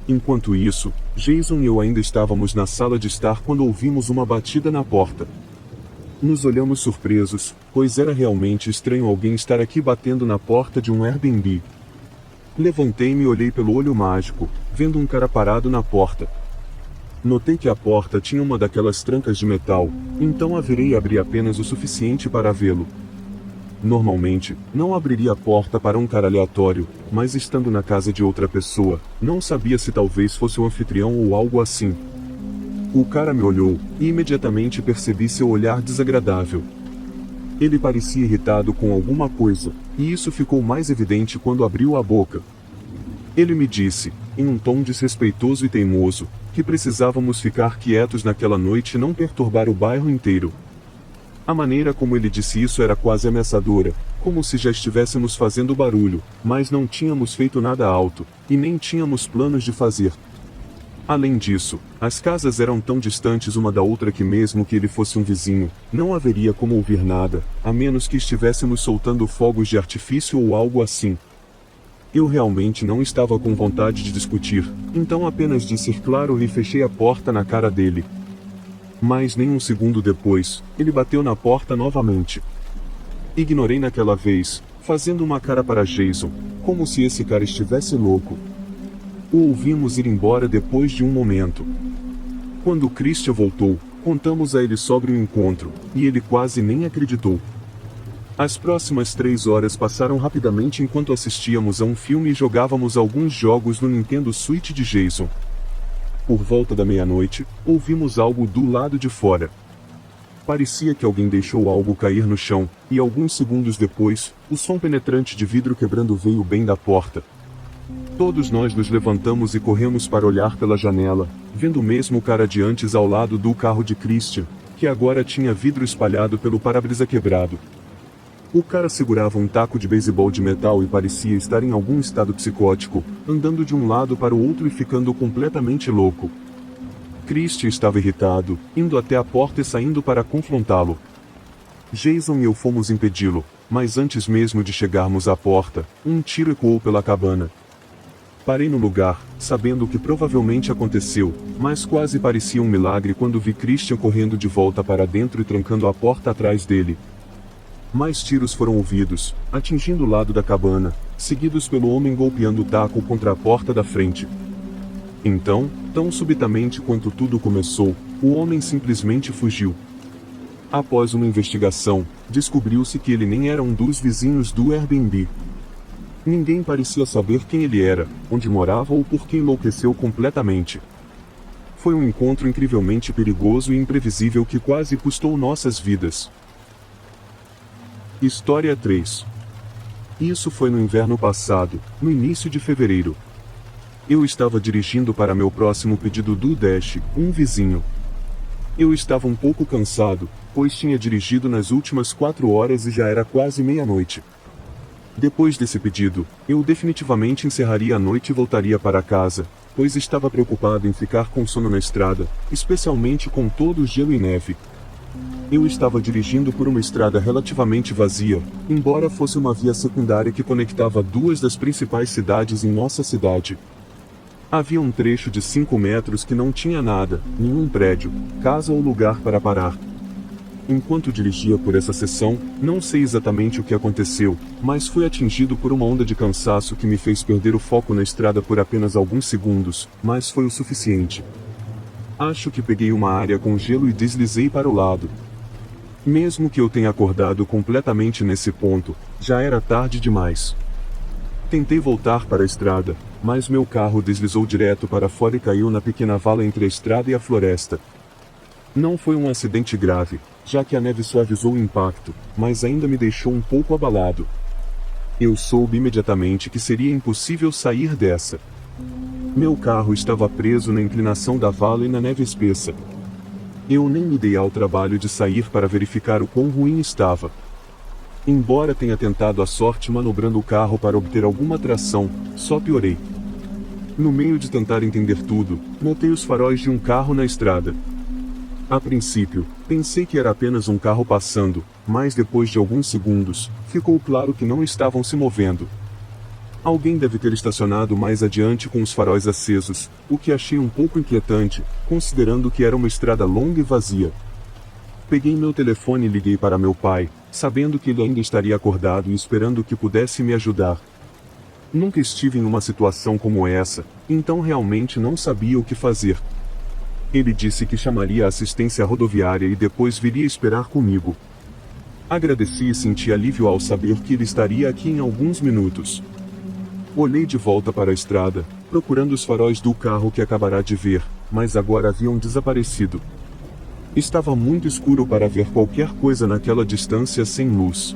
Enquanto isso, Jason e eu ainda estávamos na sala de estar quando ouvimos uma batida na porta. Nos olhamos surpresos, pois era realmente estranho alguém estar aqui batendo na porta de um Airbnb. Levantei-me e olhei pelo olho mágico, vendo um cara parado na porta. Notei que a porta tinha uma daquelas trancas de metal, então a virei e abri apenas o suficiente para vê-lo. Normalmente, não abriria a porta para um cara aleatório, mas estando na casa de outra pessoa, não sabia se talvez fosse o anfitrião ou algo assim. O cara me olhou, e imediatamente percebi seu olhar desagradável. Ele parecia irritado com alguma coisa, e isso ficou mais evidente quando abriu a boca. Ele me disse, em um tom desrespeitoso e teimoso, que precisávamos ficar quietos naquela noite e não perturbar o bairro inteiro. A maneira como ele disse isso era quase ameaçadora, como se já estivéssemos fazendo barulho, mas não tínhamos feito nada alto, e nem tínhamos planos de fazer. Além disso, as casas eram tão distantes uma da outra que mesmo que ele fosse um vizinho, não haveria como ouvir nada, a menos que estivéssemos soltando fogos de artifício ou algo assim. Eu realmente não estava com vontade de discutir, então apenas disse claro e fechei a porta na cara dele. Mas nem um segundo depois, ele bateu na porta novamente. Ignorei naquela vez, fazendo uma cara para Jason, como se esse cara estivesse louco. O ouvimos ir embora depois de um momento. Quando Christian voltou, contamos a ele sobre o encontro, e ele quase nem acreditou. As próximas 3 horas passaram rapidamente enquanto assistíamos a um filme e jogávamos alguns jogos no Nintendo Switch de Jason. Por volta da meia-noite, ouvimos algo do lado de fora. Parecia que alguém deixou algo cair no chão, e alguns segundos depois, o som penetrante de vidro quebrando veio bem da porta. Todos nós nos levantamos e corremos para olhar pela janela, vendo o mesmo cara de antes ao lado do carro de Christian, que agora tinha vidro espalhado pelo para-brisa quebrado. O cara segurava um taco de beisebol de metal e parecia estar em algum estado psicótico, andando de um lado para o outro e ficando completamente louco. Christian estava irritado, indo até a porta e saindo para confrontá-lo. Jason e eu fomos impedi-lo, mas antes mesmo de chegarmos à porta, um tiro ecoou pela cabana. Parei no lugar, sabendo o que provavelmente aconteceu, mas quase parecia um milagre quando vi Christian correndo de volta para dentro e trancando a porta atrás dele. Mais tiros foram ouvidos, atingindo o lado da cabana, seguidos pelo homem golpeando o taco contra a porta da frente. Então, tão subitamente quanto tudo começou, o homem simplesmente fugiu. Após uma investigação, descobriu-se que ele nem era um dos vizinhos do Airbnb. Ninguém parecia saber quem ele era, onde morava ou por que enlouqueceu completamente. Foi um encontro incrivelmente perigoso e imprevisível que quase custou nossas vidas. História 3. Isso foi no inverno passado, no início de fevereiro. Eu estava dirigindo para meu próximo pedido do Dash, um vizinho. Eu estava um pouco cansado, pois tinha dirigido nas últimas 4 horas e já era quase meia-noite. Depois desse pedido, eu definitivamente encerraria a noite e voltaria para casa, pois estava preocupado em ficar com sono na estrada, especialmente com todo o gelo e neve. Eu estava dirigindo por uma estrada relativamente vazia, embora fosse uma via secundária que conectava 2 das principais cidades em nossa cidade. Havia um trecho de 5 metros que não tinha nada, nenhum prédio, casa ou lugar para parar. Enquanto dirigia por essa seção, não sei exatamente o que aconteceu, mas fui atingido por uma onda de cansaço que me fez perder o foco na estrada por apenas alguns segundos, mas foi o suficiente. Acho que peguei uma área com gelo e deslizei para o lado. Mesmo que eu tenha acordado completamente nesse ponto, já era tarde demais. Tentei voltar para a estrada, mas meu carro deslizou direto para fora e caiu na pequena vala entre a estrada e a floresta. Não foi um acidente grave, já que a neve suavizou o impacto, mas ainda me deixou um pouco abalado. Eu soube imediatamente que seria impossível sair dessa. Meu carro estava preso na inclinação da vala e na neve espessa. Eu nem me dei ao trabalho de sair para verificar o quão ruim estava. Embora tenha tentado a sorte manobrando o carro para obter alguma tração, só piorei. No meio de tentar entender tudo, notei os faróis de um carro na estrada. A princípio, pensei que era apenas um carro passando, mas depois de alguns segundos, ficou claro que não estavam se movendo. Alguém deve ter estacionado mais adiante com os faróis acesos, o que achei um pouco inquietante, considerando que era uma estrada longa e vazia. Peguei meu telefone e liguei para meu pai, sabendo que ele ainda estaria acordado e esperando que pudesse me ajudar. Nunca estive em uma situação como essa, então realmente não sabia o que fazer. Ele disse que chamaria a assistência rodoviária e depois viria esperar comigo. Agradeci e senti alívio ao saber que ele estaria aqui em alguns minutos. Olhei de volta para a estrada, procurando os faróis do carro que acabará de ver, mas agora haviam desaparecido. Estava muito escuro para ver qualquer coisa naquela distância sem luz.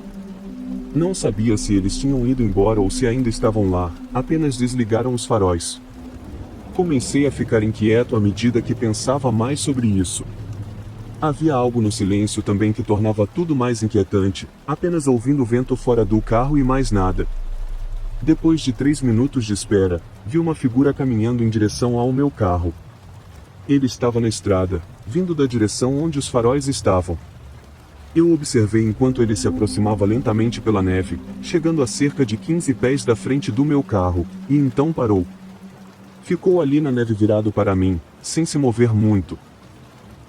Não sabia se eles tinham ido embora ou se ainda estavam lá, apenas desligaram os faróis. Comecei a ficar inquieto à medida que pensava mais sobre isso. Havia algo no silêncio também que tornava tudo mais inquietante, apenas ouvindo o vento fora do carro e mais nada. Depois de 3 minutos de espera, vi uma figura caminhando em direção ao meu carro. Ele estava na estrada, vindo da direção onde os faróis estavam. Eu observei enquanto ele se aproximava lentamente pela neve, chegando a cerca de 15 pés da frente do meu carro, e então parou. Ficou ali na neve virado para mim, sem se mover muito.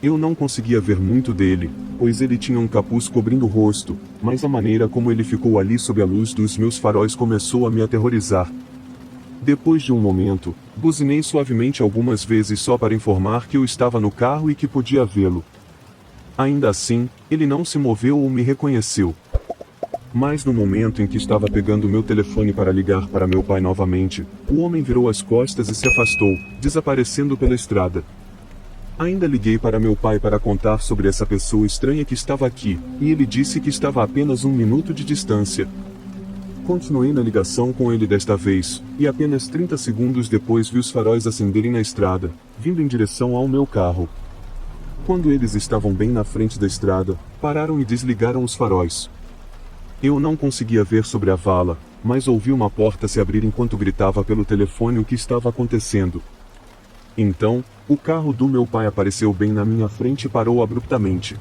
Eu não conseguia ver muito dele, pois ele tinha um capuz cobrindo o rosto, mas a maneira como ele ficou ali sob a luz dos meus faróis começou a me aterrorizar. Depois de um momento, buzinei suavemente algumas vezes só para informar que eu estava no carro e que podia vê-lo. Ainda assim, ele não se moveu ou me reconheceu. Mas no momento em que estava pegando meu telefone para ligar para meu pai novamente, o homem virou as costas e se afastou, desaparecendo pela estrada. Ainda liguei para meu pai para contar sobre essa pessoa estranha que estava aqui, e ele disse que estava a apenas 1 minuto de distância. Continuei na ligação com ele desta vez, e apenas 30 segundos depois vi os faróis acenderem na estrada, vindo em direção ao meu carro. Quando eles estavam bem na frente da estrada, pararam e desligaram os faróis. Eu não conseguia ver sobre a vala, mas ouvi uma porta se abrir enquanto gritava pelo telefone o que estava acontecendo. Então, o carro do meu pai apareceu bem na minha frente e parou abruptamente.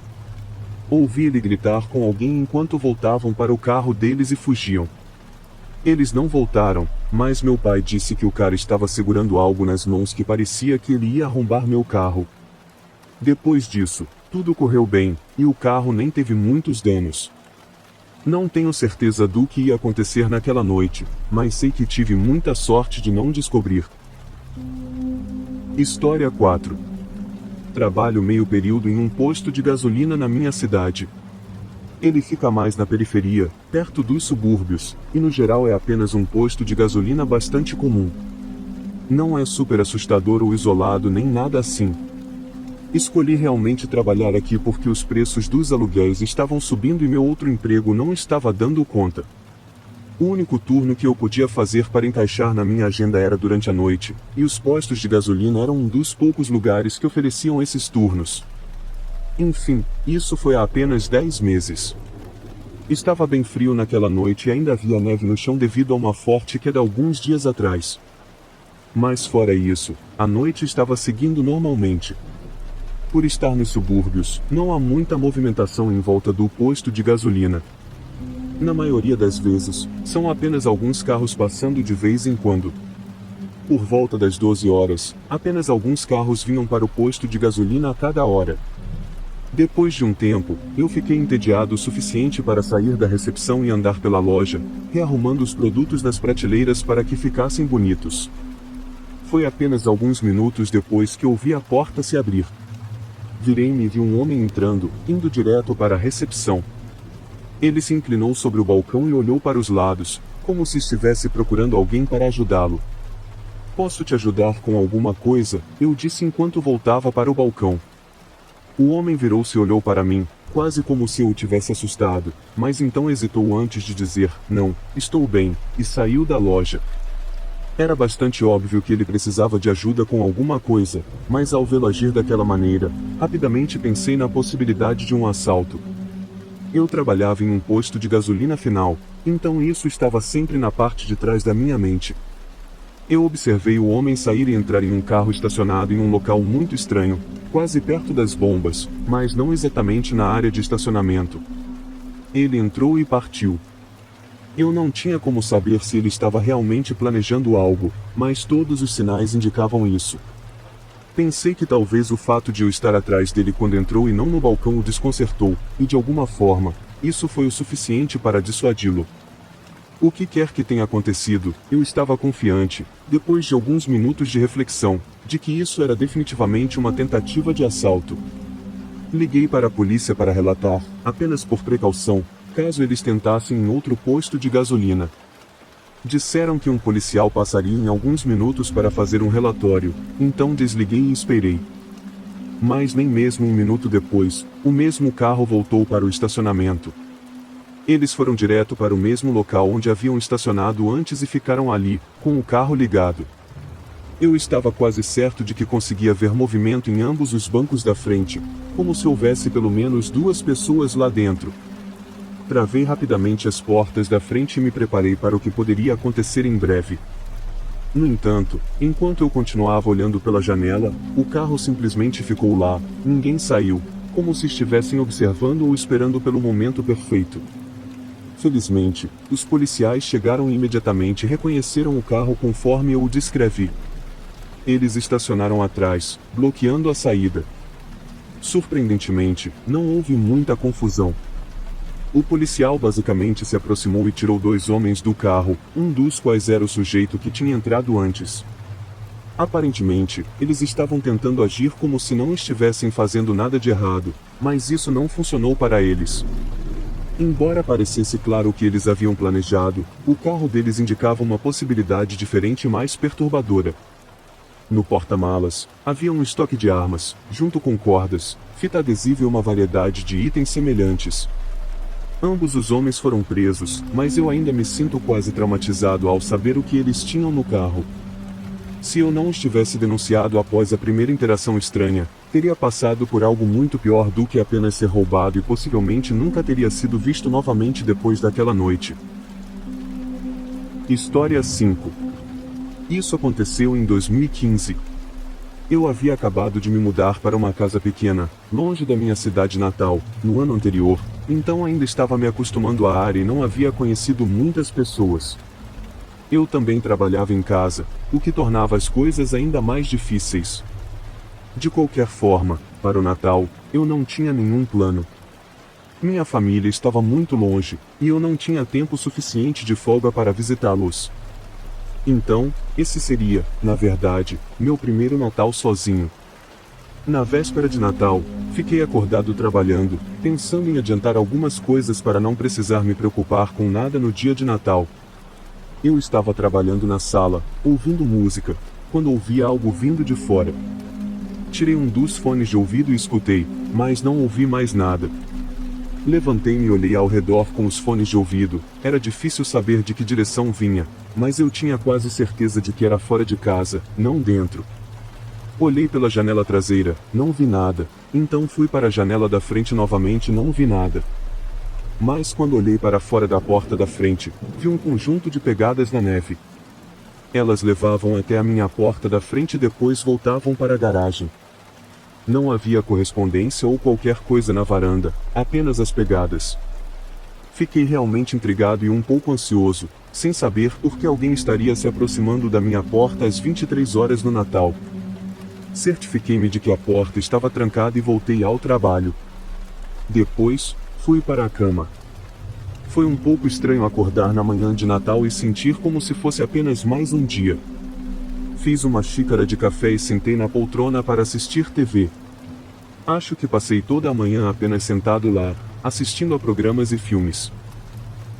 Ouvi ele gritar com alguém enquanto voltavam para o carro deles e fugiam. Eles não voltaram, mas meu pai disse que o cara estava segurando algo nas mãos que parecia que ele ia arrombar meu carro. Depois disso, tudo correu bem, e o carro nem teve muitos danos. Não tenho certeza do que ia acontecer naquela noite, mas sei que tive muita sorte de não descobrir. História 4. Trabalho meio período em um posto de gasolina na minha cidade. Ele fica mais na periferia, perto dos subúrbios, e no geral é apenas um posto de gasolina bastante comum. Não é super assustador ou isolado nem nada assim. Escolhi realmente trabalhar aqui porque os preços dos aluguéis estavam subindo e meu outro emprego não estava dando conta. O único turno que eu podia fazer para encaixar na minha agenda era durante a noite, e os postos de gasolina eram um dos poucos lugares que ofereciam esses turnos. Enfim, isso foi há apenas 10 meses. Estava bem frio naquela noite e ainda havia neve no chão devido a uma forte queda alguns dias atrás. Mas fora isso, a noite estava seguindo normalmente. Por estar nos subúrbios, não há muita movimentação em volta do posto de gasolina. Na maioria das vezes, são apenas alguns carros passando de vez em quando. Por volta das 12 horas, apenas alguns carros vinham para o posto de gasolina a cada hora. Depois de um tempo, eu fiquei entediado o suficiente para sair da recepção e andar pela loja, rearrumando os produtos nas prateleiras para que ficassem bonitos. Foi apenas alguns minutos depois que ouvi a porta se abrir. Virei-me e vi um homem entrando, indo direto para a recepção. Ele se inclinou sobre o balcão e olhou para os lados, como se estivesse procurando alguém para ajudá-lo. "Posso te ajudar com alguma coisa?", eu disse enquanto voltava para o balcão. O homem virou-se e olhou para mim, quase como se eu o tivesse assustado, mas então hesitou antes de dizer, "Não, estou bem", e saiu da loja. Era bastante óbvio que ele precisava de ajuda com alguma coisa, mas ao vê-lo agir daquela maneira, rapidamente pensei na possibilidade de um assalto. Eu trabalhava em um posto de gasolina final, então isso estava sempre na parte de trás da minha mente. Eu observei o homem sair e entrar em um carro estacionado em um local muito estranho, quase perto das bombas, mas não exatamente na área de estacionamento. Ele entrou e partiu. Eu não tinha como saber se ele estava realmente planejando algo, mas todos os sinais indicavam isso. Pensei que talvez o fato de eu estar atrás dele quando entrou e não no balcão o desconcertou, e de alguma forma, isso foi o suficiente para dissuadi-lo. O que quer que tenha acontecido, eu estava confiante, depois de alguns minutos de reflexão, de que isso era definitivamente uma tentativa de assalto. Liguei para a polícia para relatar, apenas por precaução, caso eles tentassem em outro posto de gasolina. Disseram que um policial passaria em alguns minutos para fazer um relatório, então desliguei e esperei. Mas nem mesmo um minuto depois, o mesmo carro voltou para o estacionamento. Eles foram direto para o mesmo local onde haviam estacionado antes e ficaram ali, com o carro ligado. Eu estava quase certo de que conseguia ver movimento em ambos os bancos da frente, como se houvesse pelo menos 2 pessoas lá dentro. Travei rapidamente as portas da frente e me preparei para o que poderia acontecer em breve. No entanto, enquanto eu continuava olhando pela janela, o carro simplesmente ficou lá, ninguém saiu, como se estivessem observando ou esperando pelo momento perfeito. Felizmente, os policiais chegaram e imediatamente reconheceram o carro conforme eu o descrevi. Eles estacionaram atrás, bloqueando a saída. Surpreendentemente, não houve muita confusão. O policial basicamente se aproximou e tirou 2 homens do carro, um dos quais era o sujeito que tinha entrado antes. Aparentemente, eles estavam tentando agir como se não estivessem fazendo nada de errado, mas isso não funcionou para eles. Embora parecesse claro o que eles haviam planejado, o carro deles indicava uma possibilidade diferente e mais perturbadora. No porta-malas, havia um estoque de armas, junto com cordas, fita adesiva e uma variedade de itens semelhantes. Ambos os homens foram presos, mas eu ainda me sinto quase traumatizado ao saber o que eles tinham no carro. Se eu não os tivesse denunciado após a primeira interação estranha, teria passado por algo muito pior do que apenas ser roubado e possivelmente nunca teria sido visto novamente depois daquela noite. História 5. Isso aconteceu em 2015. Eu havia acabado de me mudar para uma casa pequena, longe da minha cidade natal, no ano anterior, então ainda estava me acostumando à área e não havia conhecido muitas pessoas. Eu também trabalhava em casa, o que tornava as coisas ainda mais difíceis. De qualquer forma, para o Natal, eu não tinha nenhum plano. Minha família estava muito longe, e eu não tinha tempo suficiente de folga para visitá-los. Então, esse seria, na verdade, meu primeiro Natal sozinho. Na véspera de Natal, fiquei acordado trabalhando, pensando em adiantar algumas coisas para não precisar me preocupar com nada no dia de Natal. Eu estava trabalhando na sala, ouvindo música, quando ouvi algo vindo de fora. Tirei um dos fones de ouvido e escutei, mas não ouvi mais nada. Levantei-me e olhei ao redor com os fones de ouvido, era difícil saber de que direção vinha, mas eu tinha quase certeza de que era fora de casa, não dentro. Olhei pela janela traseira, não vi nada, então fui para a janela da frente novamente e não vi nada. Mas quando olhei para fora da porta da frente, vi um conjunto de pegadas na neve. Elas levavam até a minha porta da frente e depois voltavam para a garagem. Não havia correspondência ou qualquer coisa na varanda, apenas as pegadas. Fiquei realmente intrigado e um pouco ansioso, sem saber por que alguém estaria se aproximando da minha porta às 23 horas no Natal. Certifiquei-me de que a porta estava trancada e voltei ao trabalho. Depois, fui para a cama. Foi um pouco estranho acordar na manhã de Natal e sentir como se fosse apenas mais um dia. Fiz uma xícara de café e sentei na poltrona para assistir TV. Acho que passei toda a manhã apenas sentado lá, assistindo a programas e filmes.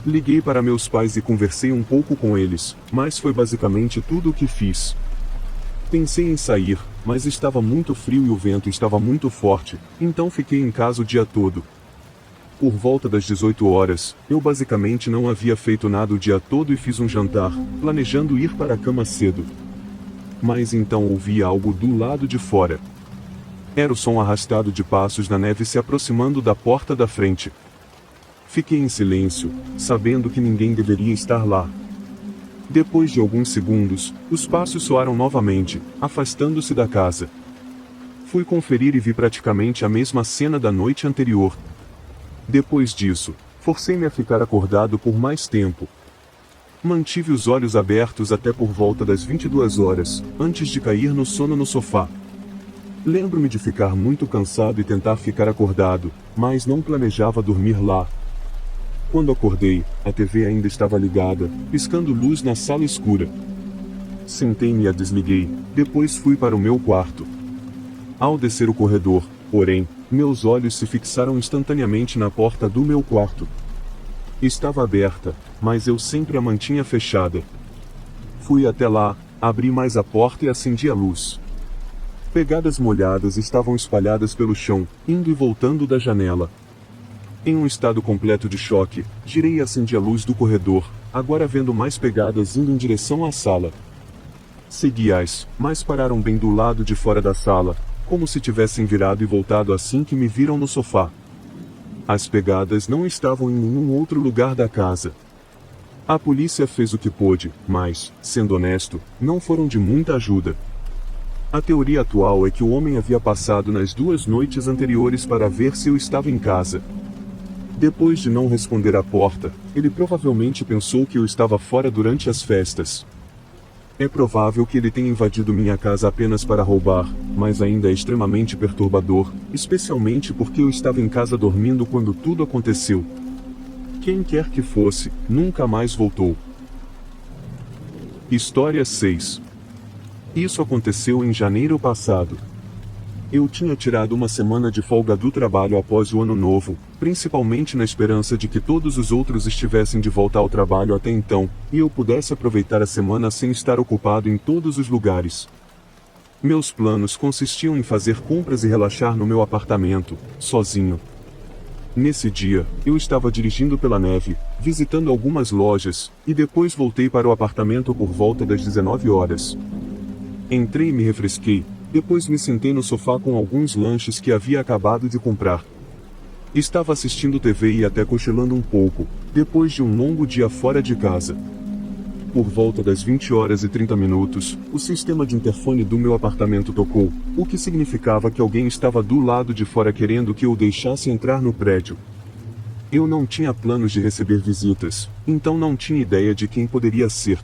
Liguei para meus pais e conversei um pouco com eles, mas foi basicamente tudo o que fiz. Pensei em sair, mas estava muito frio e o vento estava muito forte, então fiquei em casa o dia todo. Por volta das 18 horas, eu basicamente não havia feito nada o dia todo e fiz um jantar, planejando ir para a cama cedo. Mas então ouvi algo do lado de fora. Era o som arrastado de passos na neve se aproximando da porta da frente. Fiquei em silêncio, sabendo que ninguém deveria estar lá. Depois de alguns segundos, os passos soaram novamente, afastando-se da casa. Fui conferir e vi praticamente a mesma cena da noite anterior. Depois disso, forcei-me a ficar acordado por mais tempo. Mantive os olhos abertos até por volta das 22 horas, antes de cair no sono no sofá. Lembro-me de ficar muito cansado e tentar ficar acordado, mas não planejava dormir lá. Quando acordei, a TV ainda estava ligada, piscando luz na sala escura. Sentei-me e a desliguei, depois fui para o meu quarto. Ao descer o corredor, porém, meus olhos se fixaram instantaneamente na porta do meu quarto. Estava aberta, mas eu sempre a mantinha fechada. Fui até lá, abri mais a porta e acendi a luz. Pegadas molhadas estavam espalhadas pelo chão, indo e voltando da janela. Em um estado completo de choque, girei e acendi a luz do corredor, agora vendo mais pegadas indo em direção à sala. Segui-as, mas pararam bem do lado de fora da sala, como se tivessem virado e voltado assim que me viram no sofá. As pegadas não estavam em nenhum outro lugar da casa. A polícia fez o que pôde, mas, sendo honesto, não foram de muita ajuda. A teoria atual é que o homem havia passado nas 2 noites anteriores para ver se eu estava em casa. Depois de não responder à porta, ele provavelmente pensou que eu estava fora durante as festas. É provável que ele tenha invadido minha casa apenas para roubar, mas ainda é extremamente perturbador, especialmente porque eu estava em casa dormindo quando tudo aconteceu. Quem quer que fosse, nunca mais voltou. História 6. Isso aconteceu em janeiro passado. Eu tinha tirado uma semana de folga do trabalho após o ano novo, principalmente na esperança de que todos os outros estivessem de volta ao trabalho até então, e eu pudesse aproveitar a semana sem estar ocupado em todos os lugares. Meus planos consistiam em fazer compras e relaxar no meu apartamento, sozinho. Nesse dia, eu estava dirigindo pela neve, visitando algumas lojas, e depois voltei para o apartamento por volta das 19 horas. Entrei e me refresquei. Depois me sentei no sofá com alguns lanches que havia acabado de comprar. Estava assistindo TV e até cochilando um pouco, depois de um longo dia fora de casa. Por volta das 20 horas e 30 minutos, o sistema de interfone do meu apartamento tocou, o que significava que alguém estava do lado de fora querendo que eu o deixasse entrar no prédio. Eu não tinha planos de receber visitas, então não tinha ideia de quem poderia ser.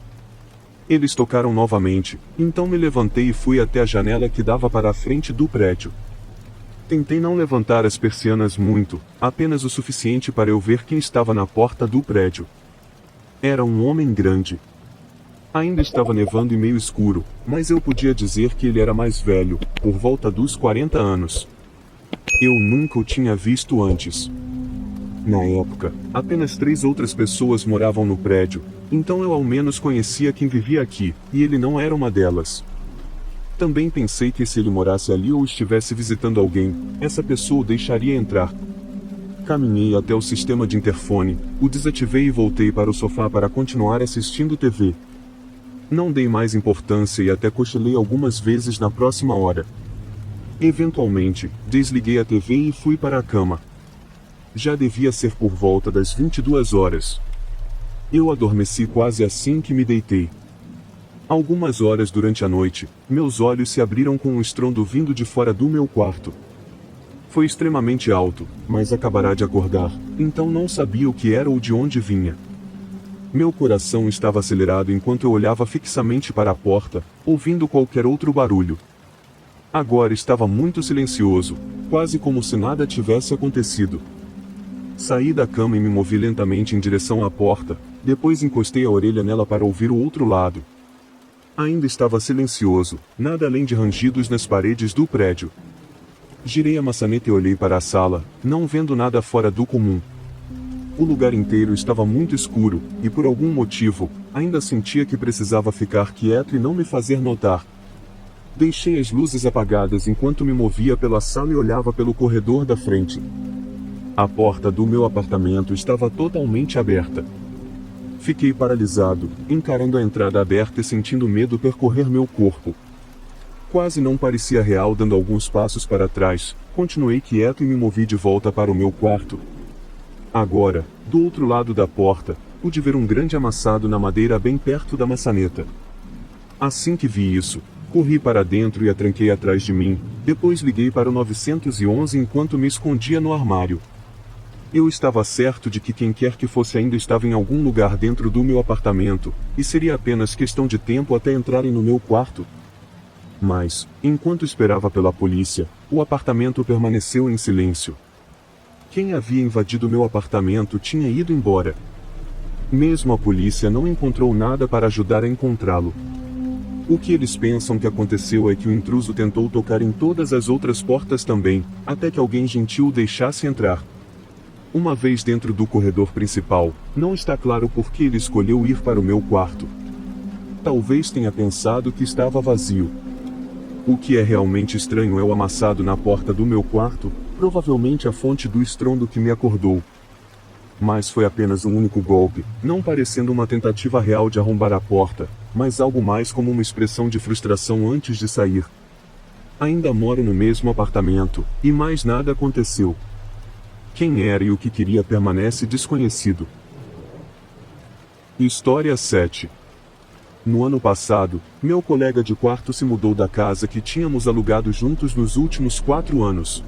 Eles tocaram novamente, então me levantei e fui até a janela que dava para a frente do prédio. Tentei não levantar as persianas muito, apenas o suficiente para eu ver quem estava na porta do prédio. Era um homem grande. Ainda estava nevando e meio escuro, mas eu podia dizer que ele era mais velho, por volta dos 40 anos. Eu nunca o tinha visto antes. Na época, apenas 3 outras pessoas moravam no prédio, então eu ao menos conhecia quem vivia aqui, e ele não era uma delas. Também pensei que se ele morasse ali ou estivesse visitando alguém, essa pessoa o deixaria entrar. Caminhei até o sistema de interfone, o desativei e voltei para o sofá para continuar assistindo TV. Não dei mais importância e até cochilei algumas vezes na próxima hora. Eventualmente, desliguei a TV e fui para a cama. Já devia ser por volta das 22 horas. Eu adormeci quase assim que me deitei. Algumas horas durante a noite, meus olhos se abriram com um estrondo vindo de fora do meu quarto. Foi extremamente alto, mas acabara de acordar, então não sabia o que era ou de onde vinha. Meu coração estava acelerado enquanto eu olhava fixamente para a porta, ouvindo qualquer outro barulho. Agora estava muito silencioso, quase como se nada tivesse acontecido. Saí da cama e me movi lentamente em direção à porta, depois encostei a orelha nela para ouvir o outro lado. Ainda estava silencioso, nada além de rangidos nas paredes do prédio. Girei a maçaneta e olhei para a sala, não vendo nada fora do comum. O lugar inteiro estava muito escuro, e por algum motivo, ainda sentia que precisava ficar quieto e não me fazer notar. Deixei as luzes apagadas enquanto me movia pela sala e olhava pelo corredor da frente. A porta do meu apartamento estava totalmente aberta. Fiquei paralisado, encarando a entrada aberta e sentindo medo percorrer meu corpo. Quase não parecia real, dando alguns passos para trás, continuei quieto e me movi de volta para o meu quarto. Agora, do outro lado da porta, pude ver um grande amassado na madeira bem perto da maçaneta. Assim que vi isso, corri para dentro e a tranquei atrás de mim, depois liguei para o 911 enquanto me escondia no armário. Eu estava certo de que quem quer que fosse ainda estava em algum lugar dentro do meu apartamento, e seria apenas questão de tempo até entrarem no meu quarto. Mas, enquanto esperava pela polícia, o apartamento permaneceu em silêncio. Quem havia invadido meu apartamento tinha ido embora. Mesmo a polícia não encontrou nada para ajudar a encontrá-lo. O que eles pensam que aconteceu é que o intruso tentou tocar em todas as outras portas também, até que alguém gentil o deixasse entrar. Uma vez dentro do corredor principal, não está claro por que ele escolheu ir para o meu quarto. Talvez tenha pensado que estava vazio. O que é realmente estranho é o amassado na porta do meu quarto, provavelmente a fonte do estrondo que me acordou. Mas foi apenas um único golpe, não parecendo uma tentativa real de arrombar a porta, mas algo mais como uma expressão de frustração antes de sair. Ainda moro no mesmo apartamento, e mais nada aconteceu. Quem era e o que queria permanece desconhecido. História 7. No ano passado, meu colega de quarto se mudou da casa que tínhamos alugado juntos nos últimos 4 anos.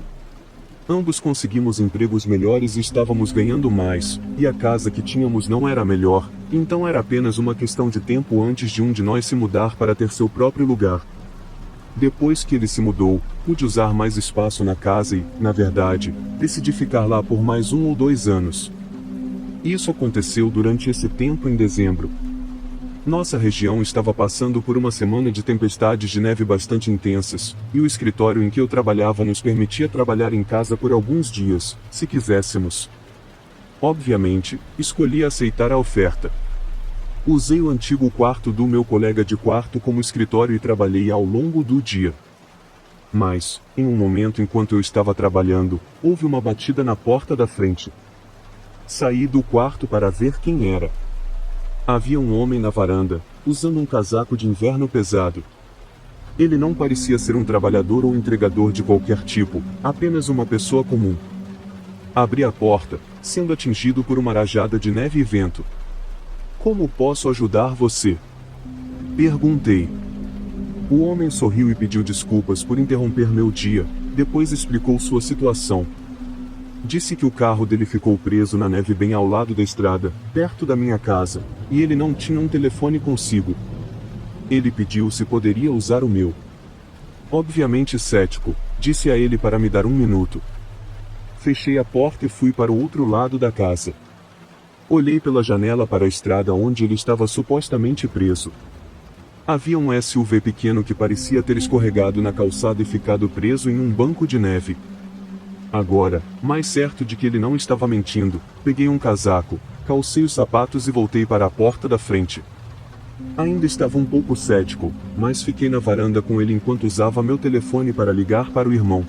Ambos conseguimos empregos melhores e estávamos ganhando mais, e a casa que tínhamos não era a melhor, então era apenas uma questão de tempo antes de um de nós se mudar para ter seu próprio lugar. Depois que ele se mudou, pude usar mais espaço na casa e, na verdade, decidi ficar lá por mais 1 ou 2 anos. Isso aconteceu durante esse tempo em dezembro. Nossa região estava passando por uma semana de tempestades de neve bastante intensas, e o escritório em que eu trabalhava nos permitia trabalhar em casa por alguns dias, se quiséssemos. Obviamente, escolhi aceitar a oferta. Usei o antigo quarto do meu colega de quarto como escritório e trabalhei ao longo do dia. Mas, em um momento enquanto eu estava trabalhando, houve uma batida na porta da frente. Saí do quarto para ver quem era. Havia um homem na varanda, usando um casaco de inverno pesado. Ele não parecia ser um trabalhador ou entregador de qualquer tipo, apenas uma pessoa comum. Abri a porta, sendo atingido por uma rajada de neve e vento. Como posso ajudar você? Perguntei. O homem sorriu e pediu desculpas por interromper meu dia, depois explicou sua situação. Disse que o carro dele ficou preso na neve bem ao lado da estrada, perto da minha casa, e ele não tinha um telefone consigo. Ele pediu se poderia usar o meu. Obviamente cético, disse a ele para me dar 1 minuto. Fechei a porta e fui para o outro lado da casa. Olhei pela janela para a estrada onde ele estava supostamente preso. Havia um SUV pequeno que parecia ter escorregado na calçada e ficado preso em um banco de neve. Agora, mais certo de que ele não estava mentindo, peguei um casaco, calcei os sapatos e voltei para a porta da frente. Ainda estava um pouco cético, mas fiquei na varanda com ele enquanto usava meu telefone para ligar para o irmão.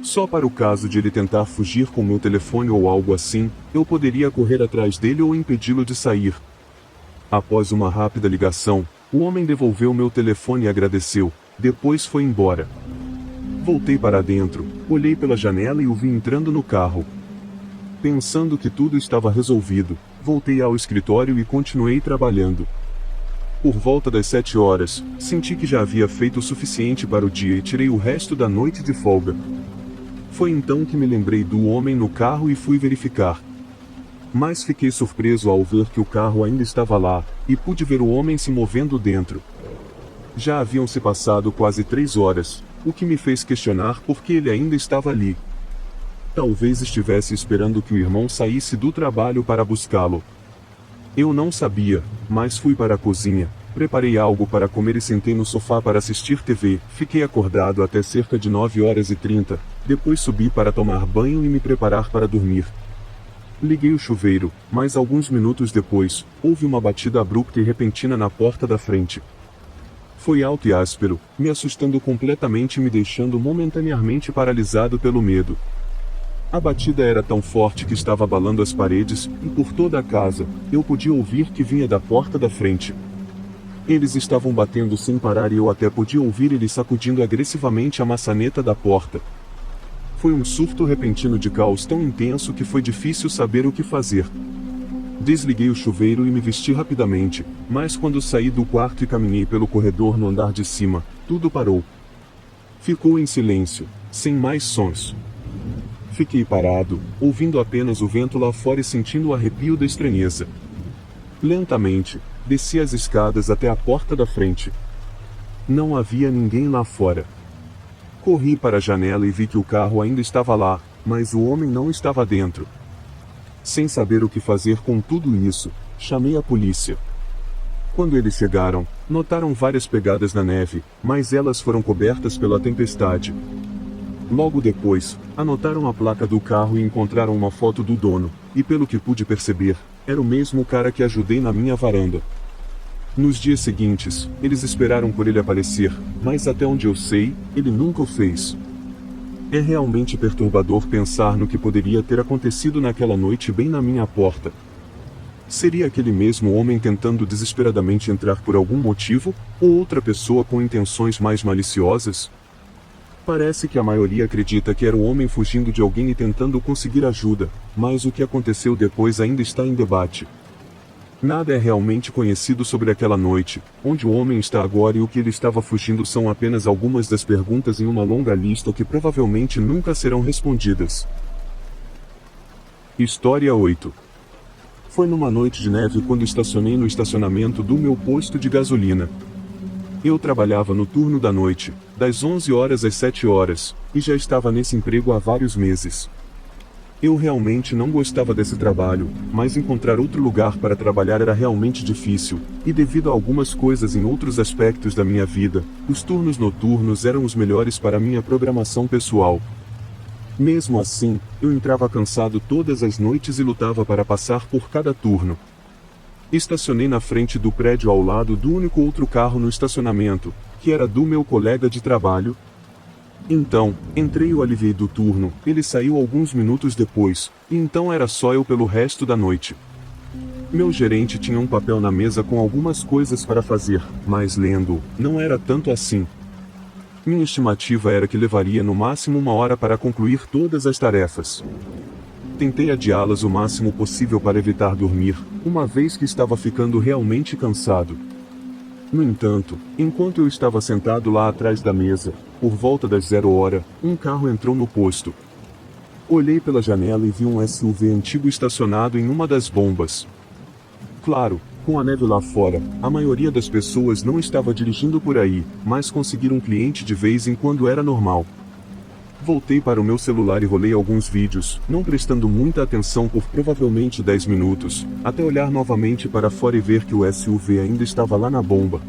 Só para o caso de ele tentar fugir com meu telefone ou algo assim, eu poderia correr atrás dele ou impedi-lo de sair. Após uma rápida ligação, o homem devolveu meu telefone e agradeceu, depois foi embora. Voltei para dentro, olhei pela janela e o vi entrando no carro. Pensando que tudo estava resolvido, voltei ao escritório e continuei trabalhando. Por volta das 7 horas, senti que já havia feito o suficiente para o dia e tirei o resto da noite de folga. Foi então que me lembrei do homem no carro e fui verificar. Mas fiquei surpreso ao ver que o carro ainda estava lá, e pude ver o homem se movendo dentro. Já haviam se passado quase 3 horas, o que me fez questionar por que ele ainda estava ali. Talvez estivesse esperando que o irmão saísse do trabalho para buscá-lo. Eu não sabia, mas fui para a cozinha, preparei algo para comer e sentei no sofá para assistir TV. Fiquei acordado até cerca de 9h30, depois subi para tomar banho e me preparar para dormir. Liguei o chuveiro, mas alguns minutos depois, houve uma batida abrupta e repentina na porta da frente. Foi alto e áspero, me assustando completamente e me deixando momentaneamente paralisado pelo medo. A batida era tão forte que estava abalando as paredes, e por toda a casa, eu podia ouvir que vinha da porta da frente. Eles estavam batendo sem parar e eu até podia ouvir eles sacudindo agressivamente a maçaneta da porta. Foi um surto repentino de caos tão intenso que foi difícil saber o que fazer. Desliguei o chuveiro e me vesti rapidamente, mas quando saí do quarto e caminhei pelo corredor no andar de cima, tudo parou. Ficou em silêncio, sem mais sons. Fiquei parado, ouvindo apenas o vento lá fora e sentindo o arrepio da estranheza. Lentamente, desci as escadas até a porta da frente. Não havia ninguém lá fora. Corri para a janela e vi que o carro ainda estava lá, mas o homem não estava dentro. Sem saber o que fazer com tudo isso, chamei a polícia. Quando eles chegaram, notaram várias pegadas na neve, mas elas foram cobertas pela tempestade. Logo depois, anotaram a placa do carro e encontraram uma foto do dono, e pelo que pude perceber, era o mesmo cara que ajudei na minha varanda. Nos dias seguintes, eles esperaram por ele aparecer, mas até onde eu sei, ele nunca o fez. É realmente perturbador pensar no que poderia ter acontecido naquela noite bem na minha porta. Seria aquele mesmo homem tentando desesperadamente entrar por algum motivo, ou outra pessoa com intenções mais maliciosas? Parece que a maioria acredita que era o homem fugindo de alguém e tentando conseguir ajuda, mas o que aconteceu depois ainda está em debate. Nada é realmente conhecido sobre aquela noite, onde o homem está agora e o que ele estava fugindo são apenas algumas das perguntas em uma longa lista que provavelmente nunca serão respondidas. História 8. Foi numa noite de neve quando estacionei no estacionamento do meu posto de gasolina. Eu trabalhava no turno da noite, das 11 horas às 7 horas, e já estava nesse emprego há vários meses. Eu realmente não gostava desse trabalho, mas encontrar outro lugar para trabalhar era realmente difícil, e devido a algumas coisas em outros aspectos da minha vida, os turnos noturnos eram os melhores para minha programação pessoal. Mesmo assim, eu entrava cansado todas as noites e lutava para passar por cada turno. Estacionei na frente do prédio ao lado do único outro carro no estacionamento, que era do meu colega de trabalho. Então, entrei e o aliviei do turno, ele saiu alguns minutos depois, e então era só eu pelo resto da noite. Meu gerente tinha um papel na mesa com algumas coisas para fazer, mas lendo, não era tanto assim. Minha estimativa era que levaria no máximo 1 hora para concluir todas as tarefas. Tentei adiá-las o máximo possível para evitar dormir, uma vez que estava ficando realmente cansado. No entanto, enquanto eu estava sentado lá atrás da mesa, por volta das 0 horas, um carro entrou no posto. Olhei pela janela e vi um SUV antigo estacionado em uma das bombas. Claro, com a neve lá fora, a maioria das pessoas não estava dirigindo por aí, mas conseguir um cliente de vez em quando era normal. Voltei para o meu celular e rolei alguns vídeos, não prestando muita atenção por provavelmente 10 minutos, até olhar novamente para fora e ver que o SUV ainda estava lá na bomba.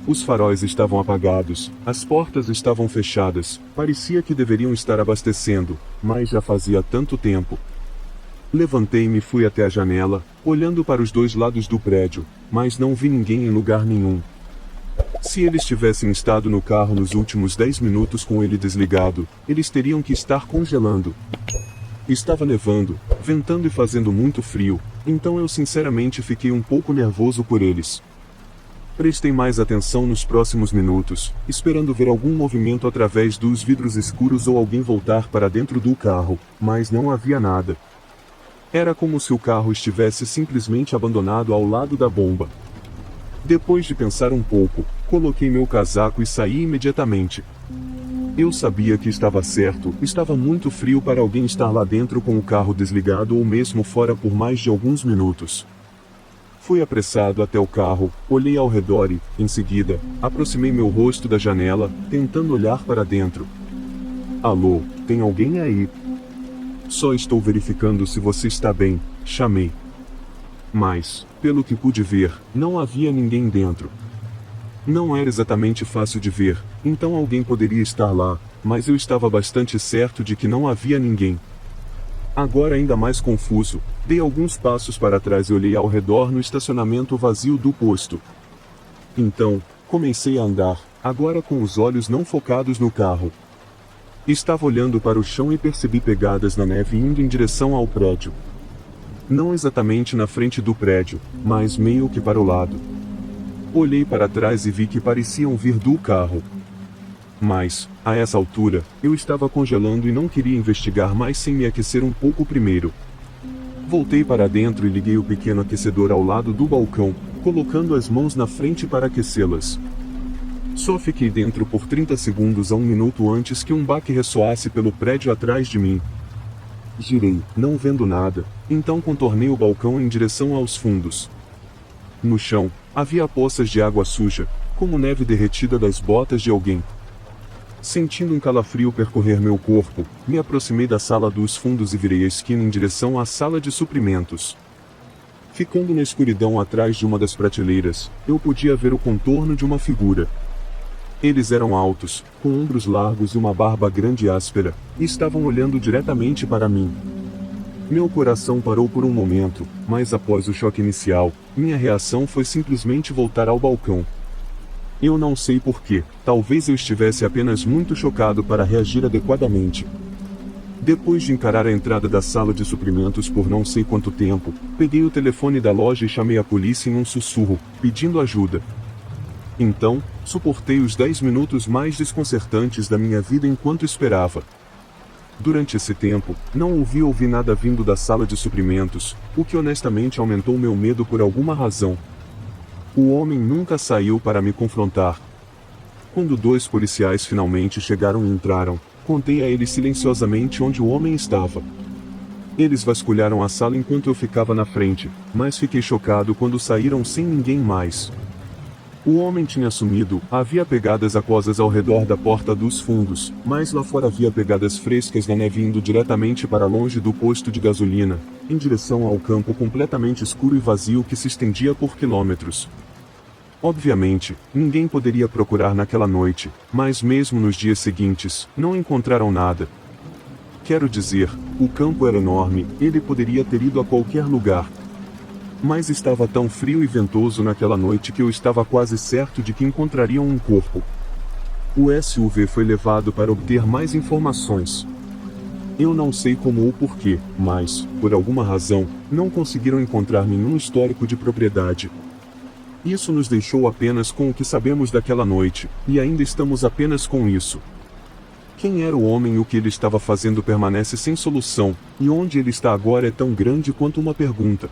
Os faróis estavam apagados, as portas estavam fechadas, parecia que deveriam estar abastecendo, mas já fazia tanto tempo. Levantei-me e fui até a janela, olhando para os dois lados do prédio, mas não vi ninguém em lugar nenhum. Se eles tivessem estado no carro nos últimos 10 minutos com ele desligado, eles teriam que estar congelando. Estava nevando, ventando e fazendo muito frio, então eu sinceramente fiquei um pouco nervoso por eles. Prestei mais atenção nos próximos minutos, esperando ver algum movimento através dos vidros escuros ou alguém voltar para dentro do carro, mas não havia nada. Era como se o carro estivesse simplesmente abandonado ao lado da bomba. Depois de pensar um pouco, coloquei meu casaco e saí imediatamente. Eu sabia que estava certo, estava muito frio para alguém estar lá dentro com o carro desligado ou mesmo fora por mais de alguns minutos. Fui apressado até o carro, olhei ao redor e, em seguida, aproximei meu rosto da janela, tentando olhar para dentro. Alô, tem alguém aí? Só estou verificando se você está bem, chamei. Mas, pelo que pude ver, não havia ninguém dentro. Não era exatamente fácil de ver, então alguém poderia estar lá, mas eu estava bastante certo de que não havia ninguém. Agora ainda mais confuso, dei alguns passos para trás e olhei ao redor no estacionamento vazio do posto. Então, comecei a andar, agora com os olhos não focados no carro. Estava olhando para o chão e percebi pegadas na neve indo em direção ao prédio. Não exatamente na frente do prédio, mas meio que para o lado. Olhei para trás e vi que pareciam vir do carro. Mas, a essa altura, eu estava congelando e não queria investigar mais sem me aquecer um pouco primeiro. Voltei para dentro e liguei o pequeno aquecedor ao lado do balcão, colocando as mãos na frente para aquecê-las. Só fiquei dentro por 30 segundos a 1 minuto antes que um baque ressoasse pelo prédio atrás de mim. Girei, não vendo nada, então contornei o balcão em direção aos fundos. No chão, havia poças de água suja, como neve derretida das botas de alguém. Sentindo um calafrio percorrer meu corpo, me aproximei da sala dos fundos e virei a esquina em direção à sala de suprimentos. Ficando na escuridão atrás de uma das prateleiras, eu podia ver o contorno de uma figura. Eles eram altos, com ombros largos e uma barba grande e áspera, e estavam olhando diretamente para mim. Meu coração parou por um momento, mas após o choque inicial, minha reação foi simplesmente voltar ao balcão. Eu não sei porquê, talvez eu estivesse apenas muito chocado para reagir adequadamente. Depois de encarar a entrada da sala de suprimentos por não sei quanto tempo, peguei o telefone da loja e chamei a polícia em um sussurro, pedindo ajuda. Então, suportei os 10 minutos mais desconcertantes da minha vida enquanto esperava. Durante esse tempo, não ouvi nada vindo da sala de suprimentos, o que honestamente aumentou meu medo por alguma razão. O homem nunca saiu para me confrontar. Quando 2 policiais finalmente chegaram e entraram, contei a eles silenciosamente onde o homem estava. Eles vasculharam a sala enquanto eu ficava na frente, mas fiquei chocado quando saíram sem ninguém mais. O homem tinha sumido, havia pegadas aquosas ao redor da porta dos fundos, mas lá fora havia pegadas frescas na neve indo diretamente para longe do posto de gasolina, em direção ao campo completamente escuro e vazio que se estendia por quilômetros. Obviamente, ninguém poderia procurar naquela noite, mas mesmo nos dias seguintes, não encontraram nada. Quero dizer, o campo era enorme, ele poderia ter ido a qualquer lugar. Mas estava tão frio e ventoso naquela noite que eu estava quase certo de que encontrariam um corpo. O SUV foi levado para obter mais informações. Eu não sei como ou porquê, mas, por alguma razão, não conseguiram encontrar nenhum histórico de propriedade. Isso nos deixou apenas com o que sabemos daquela noite, e ainda estamos apenas com isso. Quem era o homem e o que ele estava fazendo permanece sem solução, e onde ele está agora é tão grande quanto uma pergunta.